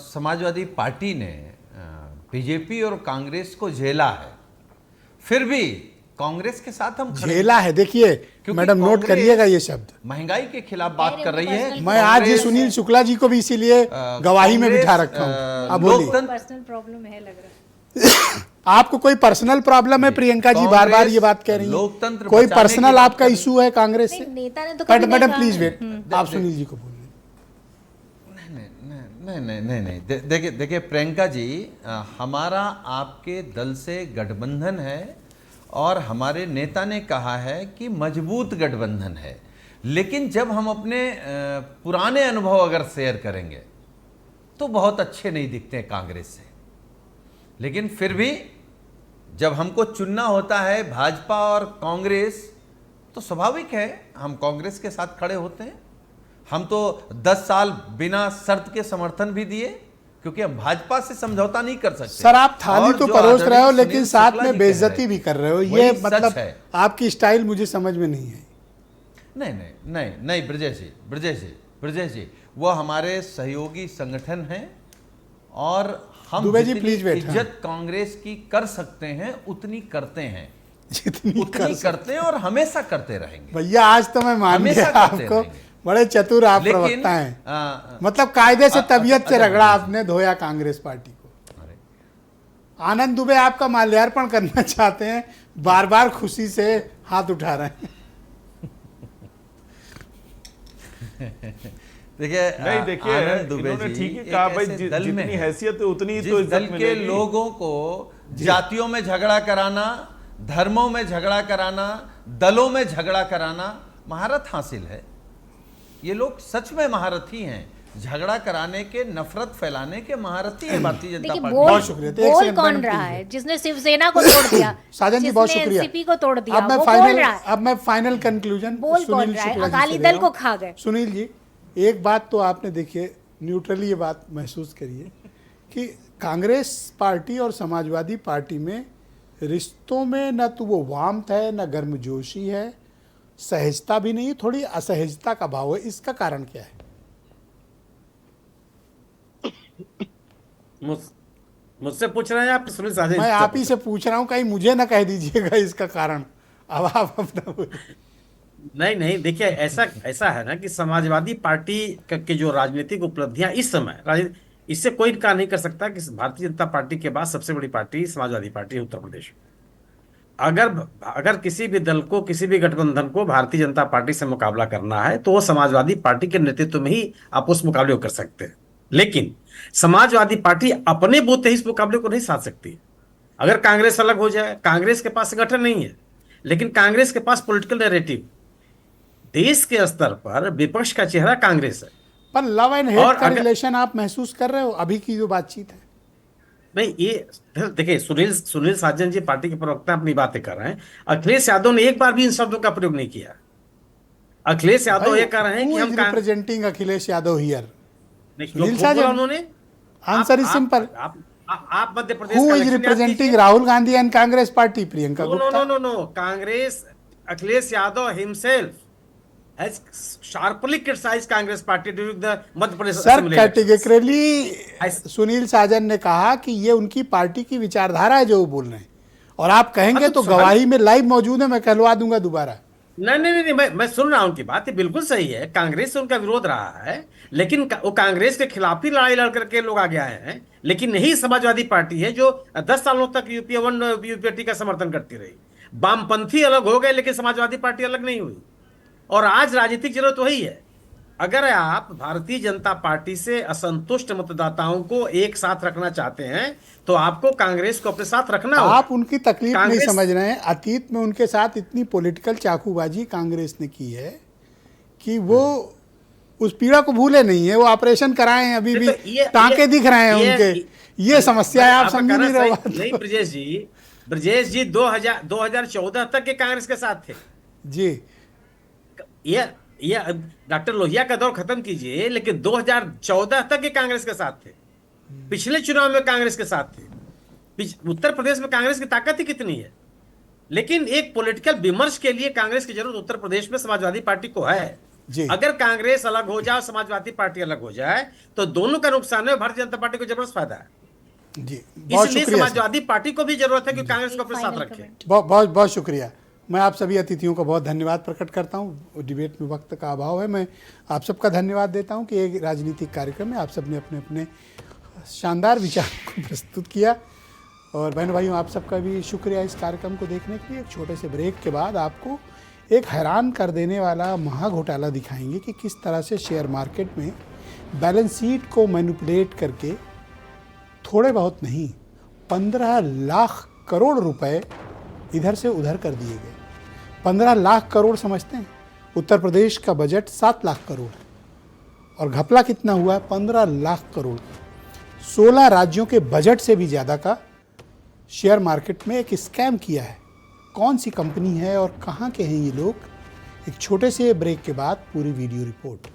समाजवादी पार्टी ने बीजेपी और कांग्रेस को झेला है, फिर भी कांग्रेस के साथ हम खड़े हैं। झेला है, देखिए क्योंकि मैडम, नोट कांग्रेस करिएगा ये शब्द। महंगाई के खिलाफ बात कर रही है। मैं आज ये कांग्रेस, सुनील शुक्ला जी को भी इसीलिए गवाही में बिठा रखा हूँ। अब बोलिए। लोकतंत्र, पर्सनल प्रॉब्लम है लग रहा है। आपको कोई पर्सनल प्रॉब्लम है? प्रियंका जी बार बार ये बात कह रही लोकतंत्र हैं, कोई बचाने पर्सनल की आपका इशू है कांग्रेस से? नहीं, नेता ने तो कभी मैडम नहीं मैडम कहा। प्लीज वेट, आप सुनील जी को बोलिए। नहीं, देखिए प्रियंका जी, हमारा आपके दल से गठबंधन है और हमारे नेता ने कहा है कि मजबूत गठबंधन है। लेकिन जब हम अपने पुराने अनुभव अगर शेयर करेंगे तो बहुत अच्छे नहीं दिखते हैं कांग्रेस से। लेकिन फिर भी जब हमको चुनना होता है भाजपा और कांग्रेस, तो स्वाभाविक है हम कांग्रेस के साथ खड़े होते हैं। हम तो 10 साल बिना शर्त के समर्थन भी दिए, क्योंकि हम भाजपा से समझौता नहीं कर सकते। सर, आप थाली और तो जो परोस रहे हो, आदरणीय लेकिन सुनील साथ शुक्ला में जी कह बेइज्जती रहे हैं, भी कर रहे हो। वही ये सच मतलब है। आपकी स्टाइल मुझे समझ में नहीं है। नहीं ब्रजेश जी, वो हमारे सहयोगी संगठन हैं और हम दुबे जी, जितनी प्लीज वेट। इज्जत कांग्रेस की कर सकते हैं उतनी करते हैं, जितनी उतनी करते हैं और हमेशा करते रहेंगे। भैया, आज तो मैं मान हमेशा गया करते आपको, रहेंगे। बड़े चतुर आप लेकिन, प्रवक्ता हैं। मतलब कायदे से तबीयत से रगड़ा आपने, धोया कांग्रेस पार्टी को। आनंद दुबे आपका माल्यार्पण करना चाहते हैं, बार बार खुशी से हाथ उठा रहे हैं। देखिए आनंद दुबे इन्होंने जी ठीक ही एक कहा भाई, ऐसे दल में जितनी हैं, हैसियत है उतनी ही जिस तो दल इज्जत के मिलेगी। लोगों को जातियों में झगड़ा कराना, धर्मों में झगड़ा कराना, दलों में झगड़ा कराना महारत हासिल है। ये लोग सच में महारथी हैं, झगड़ा कराने के, नफरत फैलाने के महारथी है भारतीय जनता देखिए, पार्टी। बहुत शुक्रिया। तो एक बोल सेकंड, कौन मैडम, रहा प्लीज। है जिसने शिवसेना को तोड़ दिया? साजन जी, बहुत जिसने शुक्रिया। एनसीपी को तोड़ दिया, अब मैं वो बोल फाइनल रहा है। अब मैं फाइनल कंक्लूजन बोल कौन रहा है? अकाली दल को खा गए। सुनील जी, एक बात तो आपने देखिए, न्यूट्रली ये बात महसूस करिए कि कांग्रेस पार्टी और समाजवादी पार्टी में रिश्तों में न तो वो वार्मथ है, न गर्मजोशी है, सहजता भी नहीं, थोड़ी असहजता का भाव है। इसका कारण क्या है? मुझसे पूछ रहे हैं आप सुनील साजन? मैं आप ही से पूछ रहा हूं, कहीं मुझे ना कह दीजिएगा इसका कारण। अब आप अपना बोलिए। नहीं, देखिए ऐसा है ना कि समाजवादी पार्टी की जो राजनीतिक उपलब्धियां इस समय, इससे कोई इनकार नहीं कर सकता कि भारतीय जनता पार्टी के बाद सबसे बड़ी पार्टी समाजवादी पार्टी है उत्तर प्रदेश में। अगर किसी भी दल को, किसी भी गठबंधन को भारतीय जनता पार्टी से मुकाबला करना है तो वो समाजवादी पार्टी के नेतृत्व में ही आप उस मुकाबले को कर सकते हैं। लेकिन समाजवादी पार्टी अपने बूते ही इस मुकाबले को नहीं साध सकती। अगर कांग्रेस अलग हो जाए, कांग्रेस के पास संगठन नहीं है, लेकिन कांग्रेस के पास पॉलिटिकल नैरेटिव, देश के स्तर पर विपक्ष का चेहरा कांग्रेस है। पर लव एंड हेट का रिलेशन आप महसूस कर रहे हो अभी की जो बातचीत है? नहीं, ये देखिए, सुनील साजन जी पार्टी के प्रवक्ता अपनी बातें कर रहे हैं। अखिलेश यादव ने एक बार भी इन शब्दों का प्रयोग नहीं किया। अखिलेश यादव ये कह रहे हैं कि हम रिप्रेजेंटिंग अखिलेश यादव हियर। सुनील साजन, उन्होंने आंसर इज सिंपल। आप Madhya Pradesh who is representing Rahul Gandhi and Congress party? Priyanka Gupta. No, Congress, Akhilesh Yadav himself has sharply criticized Congress party during the Madhya Pradesh sir, assembly elections. Categorically Sunil Sajan ने कहा कि ये उनकी पार्टी की विचारधारा है जो वो बोल रहे हैं, और आप कहेंगे तो गवाही में लाइव मौजूद है, मैं कहलवा दूंगा दोबारा। नहीं, मैं सुन रहा हूं उनकी बात, ये बिल्कुल सही है। कांग्रेस से उनका विरोध रहा है, लेकिन वो कांग्रेस के खिलाफ ही लड़ाई लड़ करके लोग आगे आए हैं। लेकिन यही समाजवादी पार्टी है जो 10 सालों तक यूपीए 1 यूपीए 2 का समर्थन करती रही। वामपंथी अलग हो गए, लेकिन समाजवादी पार्टी अलग नहीं हुई। और आज राजनीतिक जरूरत वही है। अगर आप भारतीय जनता पार्टी से असंतुष्ट मतदाताओं को एक साथ रखना चाहते हैं तो आपको कांग्रेस को अपने साथ रखना होगा। आप उनकी तकलीफ नहीं कांग्रेस- समझ रहे हैं। अतीत में उनके साथ इतनी पॉलिटिकल चाकूबाजी कांग्रेस ने की है कि वो उस पीड़ा को भूले नहीं है। वो ऑपरेशन कराए हैं, अभी भी टांके दिख रहे हैं उनके। ये समस्या है, आप समझ नहीं रहे बात। नहीं ब्रजेश जी 2014 तक के कांग्रेस के साथ थे जी। ये डॉक्टर लोहिया का दौर खत्म कीजिए, लेकिन 2014 तक के कांग्रेस के साथ थे। पिछले चुनाव में कांग्रेस के साथ थे। उत्तर प्रदेश में कांग्रेस की ताकत ही कितनी है। लेकिन एक पॉलिटिकल विमर्श के लिए कांग्रेस की जरूरत उत्तर प्रदेश में समाजवादी पार्टी को है जी। अगर कांग्रेस अलग हो जाए, समाजवादी पार्टी अलग हो जाए, तो दोनों का नुकसान है। भारतीय जनता पार्टी को जबरदस्त फायदा है। जी, बहुत इसलिए शुक्रिया। समाजवादी पार्टी को भी जरूरत है कि कांग्रेस को अपने साथ रखे। बहुत बहुत शुक्रिया। मैं आप सभी अतिथियों को बहुत धन्यवाद प्रकट करता हूँ। डिबेट में वक्त का अभाव है, मैं आप सबका धन्यवाद देता हूँ कि एक राजनीतिक कार्यक्रम में आप सबने अपने अपने शानदार विचार को प्रस्तुत किया। और बहन भाइयों, आप सबका भी शुक्रिया इस कार्यक्रम को देखने के लिए। एक छोटे से ब्रेक के बाद आपको एक हैरान कर देने वाला महाघोटाला दिखाएंगे कि किस तरह से शेयर मार्केट में बैलेंस शीट को मैनिपुलेट करके थोड़े बहुत नहीं 15 लाख करोड़ रुपए इधर से उधर कर दिए गए। 15 लाख करोड़ समझते हैं? उत्तर प्रदेश का बजट 7 लाख करोड़ है और घपला कितना हुआ है? 15 लाख करोड़। 16 राज्यों के बजट से भी ज़्यादा का शेयर मार्केट में एक स्कैम किया है। कौन सी कंपनी है और कहाँ के हैं ये लोग? एक छोटे से ब्रेक के बाद पूरी वीडियो रिपोर्ट।